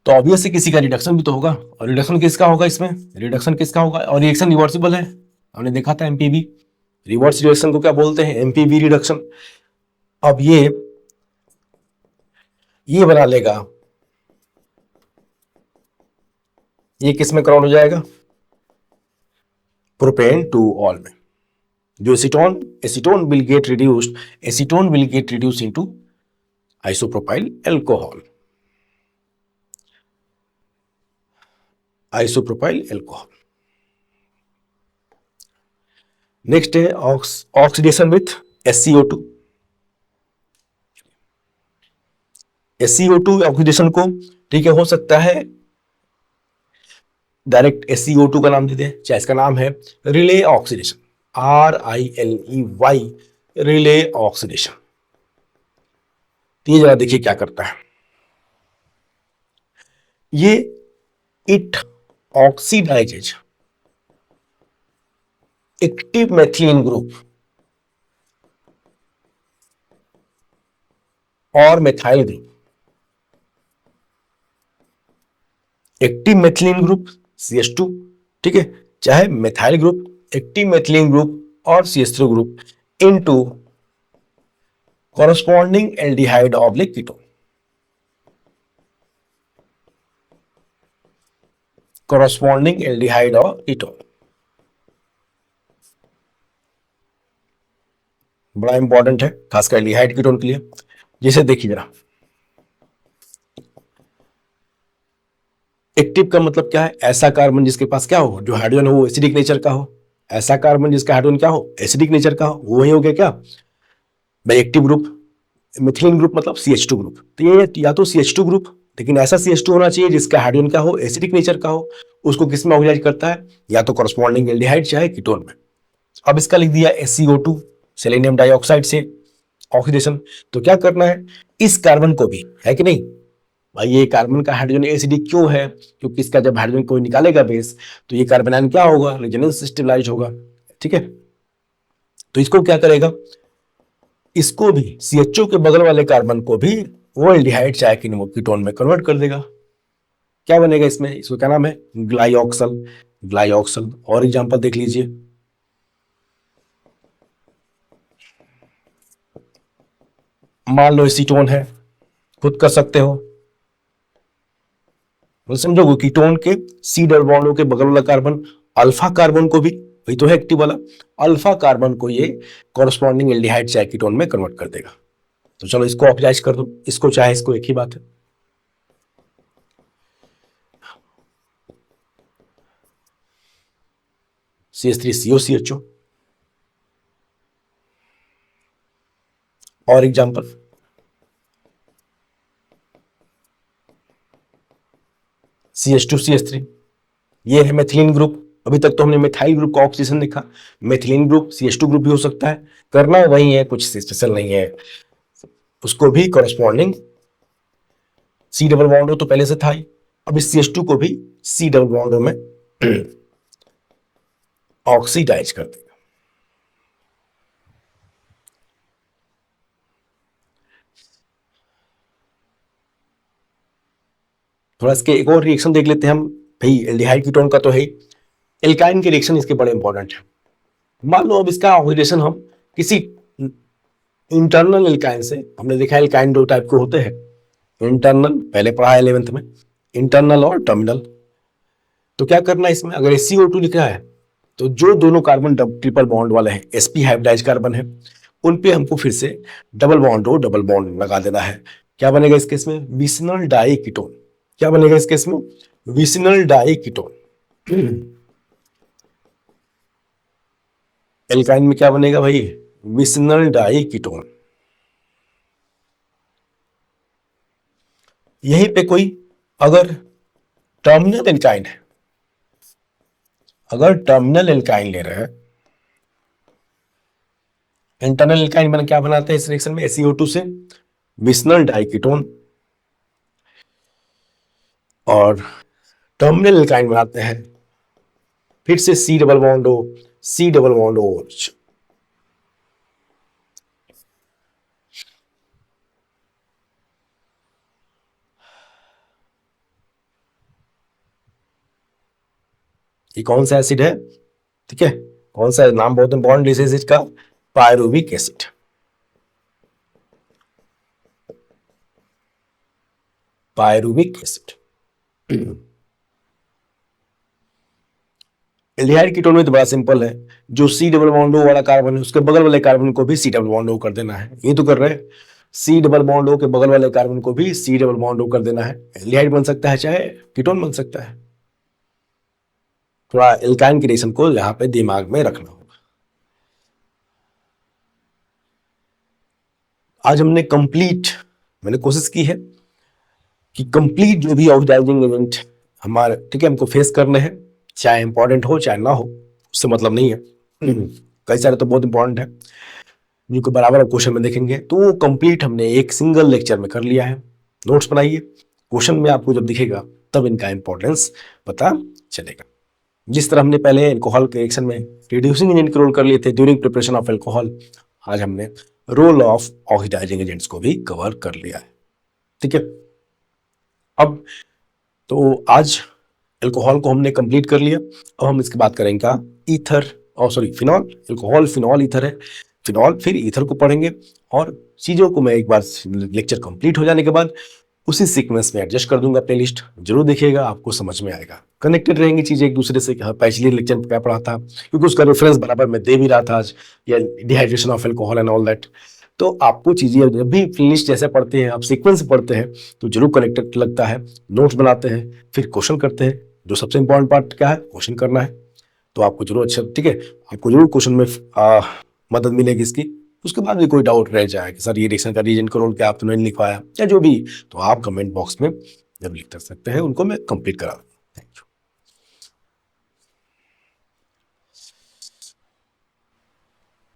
तो ऑब्वियसली किसी का रिडक्शन भी तो होगा, और रिडक्शन किसका होगा इसमें, रिडक्शन किसका होगा, और रिएक्शन रिवर्सिबल है, हमने देखा था एमपीवी, रिवर्स रिएक्शन को क्या बोलते हैं, एमपीवी रिडक्शन। अब ये बना लेगा, ये किस में कन्वर्ट हो जाएगा, प्रोपेन टू ऑल में। जो acetone acetone will get reduced, acetone will get reduce into isopropyl alcohol, isopropyl alcohol. Next है oxidation with SiO2। SiO2 oxidation को, ठीक है, हो सकता है डायरेक्ट SiO2 का नाम दे दें, चाहे इसका नाम है Riley oxidation, RILEY, Riley oxidation. तो ये जरा देखिए क्या करता है, ये it oxidizes active methylene group और methyl group, active methylene group CH2, ठीक है, चाहे methyl group, active methylene group और CH3 group into corresponding aldehyde oblique ketone, corresponding aldehyde और कीटोन। बड़ा इंपॉर्टेंट है खासकर एल्डिहाइड कीटोन के लिए। जैसे देखिए जरा, एक्टिव का मतलब क्या है, ऐसा कार्बन जिसके पास क्या हो, जो हाइड्रोजन हो वो एसिडिक नेचर का हो, ऐसा कार्बन जिसका हाइड्रोजन क्या हो, एसिडिक नेचर का हो, वो वही हो गया क्या भाई एक्टिव ग्रुप। मिथिलीन ग्रुप मतलब CH2 ग्रुप, तो ये या तो CH2 ग्रुप, लेकिन ऐसा CH2 होना चाहिए जिसका हाइड्रोजन क्या हो, एसिडिक नेचर का हो, उसको किस में ऑक्सीडाइज करता है, या तो कॉरस्पॉन्डिंग एल्डिहाइड चाहे कीटोन में। अब इसका लिख दिया SiO2 सेलेनियम डाइऑक्साइड से ऑक्सीडेशन। तो क्या करना है, इस कार्बन को भी, है कि नहीं भाई, ये कार्बन का हाइड्रोजन एसिडिक क्यों है, क्योंकि इसका जब हाइड्रोजन कोई निकालेगा बेस तो ये कार्बन आयन क्या होगा, रेजोनेंस स्टेबलाइज होगा। ठीक है, तो इसको क्या करेगा, इसको भी CHO के बगल वाले कार्बन को भी वो एल्डिहाइड चाहे कीटोन में कन्वर्ट कर देगा। क्या बनेगा इसमें, इसको क्या नाम है, ग्लाइऑक्सल, ग्लाइऑक्सल। और एग्जांपल देख लीजिए, मान लो एसीटोन है, खुद कर सकते हो, तो समझो कीटोन के C डबल बॉन्ड के बगल वाला कार्बन अल्फा कार्बन को भी, वही तो है एक्टिव वाला, अल्फा कार्बन को ये कॉरस्पॉन्डिंग एल्डिहाइड चाहे कीटोन में कन्वर्ट कर देगा। तो चलो इसको ऑक्सीडाइज कर दो, इसको चाहे इसको, एक ही बात है। CH3COCHO। और एग्जांपल, CH2CH3, ये है मेथिलीन ग्रुप। अभी तक तो हमने मेथाइल ग्रुप का ऑक्सीडेशन देखा, मेथिलीन ग्रुप CH2 ग्रुप भी हो सकता है, करना वही है, कुछ स्पेशल नहीं है। उसको भी कॉरस्पॉन्डिंग C डबल बॉन्ड हो तो पहले से था ही, अब इस CH2 को भी C डबल बॉन्ड में ऑक्सीडाइज कर देगा। थोड़ा इसके एक और रिएक्शन देख लेते हैं हम, भाई एल्डिहाइड कीटोन का तो है, एल्काइन के रिएक्शन इसके बड़े इंपॉर्टेंट है। मान लो अब इसका ऑक्सीडेशन हम किसी इंटरनल एल्काइन से, हमने देखा एल्काइन दो टाइप के होते हैं, इंटरनल पहले पढ़ा है 11th में, इंटरनल और टर्मिनल। तो क्या करना है इसमें, अगर SiO2 लिख रहा है तो जो दोनों कार्बन ट्रिपल बॉन्ड वाले हैं, sp हाइब्रिडाइज कार्बन है, उन पे हमको फिर से डबल बॉन्ड लगा देना है। क्या बनेगा इस केस में, विसिनल डाई कीटोन। क्या बनेगा इस केस में, विसिनल डाई कीटोन। एल्काइन में क्या बनेगा भाई, विसिनल डाई कीटोन। यहीं पे कोई अगर टर्मिनल एल्काइन है, अगर टर्मिनल एल्काइन ले रहे हैं, इंटरनल एल्काइन बना क्या बनाते हैं इस रिएक्शन में SiO2 से मिशनल डाइकीटोन, और टर्मिनल एल्काइन बनाते हैं फिर से C double bond O, C double bond OH। ये कौन सा एसिड है, ठीक है, कौन सा नाम बहुत इंपॉर्टेंट इस एसिड का, pyruvic acid. Pyruvic acid. Aldehyde ketone में तो बड़ा सिंपल है, जो C डबल बॉन्ड O वाला कार्बन है उसके बगल वाले कार्बन को भी C डबल बॉन्ड O कर देना है, ये तो कर रहे हैं। C डबल बॉन्ड O के बगल वाले कार्बन को भी C डबल बॉन्ड O कर देना है। एल्डिहाइड बन सकता है चाहे कीटोन बन सकता है। थोड़ा एल्काइन की रिएक्शन को यहाँ पे दिमाग में रखना होगा। आज हमने मैंने कोशिश की है कि कंप्लीट जो भी ऑक्सीडाइजिंग एजेंट हमारे, ठीक है, हमको फेस करने हैं, चाहे इंपॉर्टेंट हो चाहे ना हो, उससे मतलब नहीं है। कई सारे तो बहुत इंपॉर्टेंट है जिनको बराबर आप क्वेश्चन में देखेंगे, तो वो कंप्लीट हमने एक सिंगल लेक्चर में कर लिया है। नोट्स बनाइए, क्वेश्चन में आपको जब दिखेगा तब इनका इंपॉर्टेंस पता चलेगा। जिस तरह हमने पहले एल्कोहल के रिएक्शन में रिड्यूसिंग एजेंट के रोल कर लिए थे ड्यूरिंग प्रिपरेशन ऑफ एल्कोहल, आज हमने रोल ऑफ ऑक्सीडाइजिंग एजेंट्स को भी कवर कर लिया है, ठीक है। अब तो आज एल्कोहल को हमने कंप्लीट कर लिया। अब हम इसके बात करेंगे क्या, ईथर और sorry phenol. Alcohol phenol ether है, फिनॉल फिर ईथर को पढ़ेंगे, और चीज़ों को मैं एक बार लेक्चर कंप्लीट हो जाने के बाद उसी सीक्वेंस में एडजस्ट कर दूंगा प्लेलिस्ट, जरूर देखिएगा, आपको समझ में आएगा। कनेक्टेड रहेंगी चीज़ें एक दूसरे से, पिछले लेक्चर में क्या पढ़ा था, क्योंकि उसका रेफरेंस बराबर मैं दे भी रहा था आज, या dehydration of alcohol and all that. तो आपको चीज़ें जब भी प्लेलिस्ट जैसे पढ़ते हैं, आप सीक्वेंस पढ़ते हैं तो जरूर कनेक्टेड लगता है। नोट्स बनाते हैं, फिर क्वेश्चन करते हैं, जो सबसे इंपॉर्टेंट पार्ट क्या है, क्वेश्चन करना है। तो आपको जरूर अच्छा, ठीक है, आपको जरूर क्वेश्चन में मदद मिलेगी इसकी। उसके बाद भी कोई डाउट रह जाए कि सर ये रिएक्शन का रीजन का रोल क्या आप तो नहीं लिख पाया या जो भी, तो आप कमेंट बॉक्स में जरूर लिख सकते हैं, उनको मैं कंप्लीट करा दूँ। Thank you.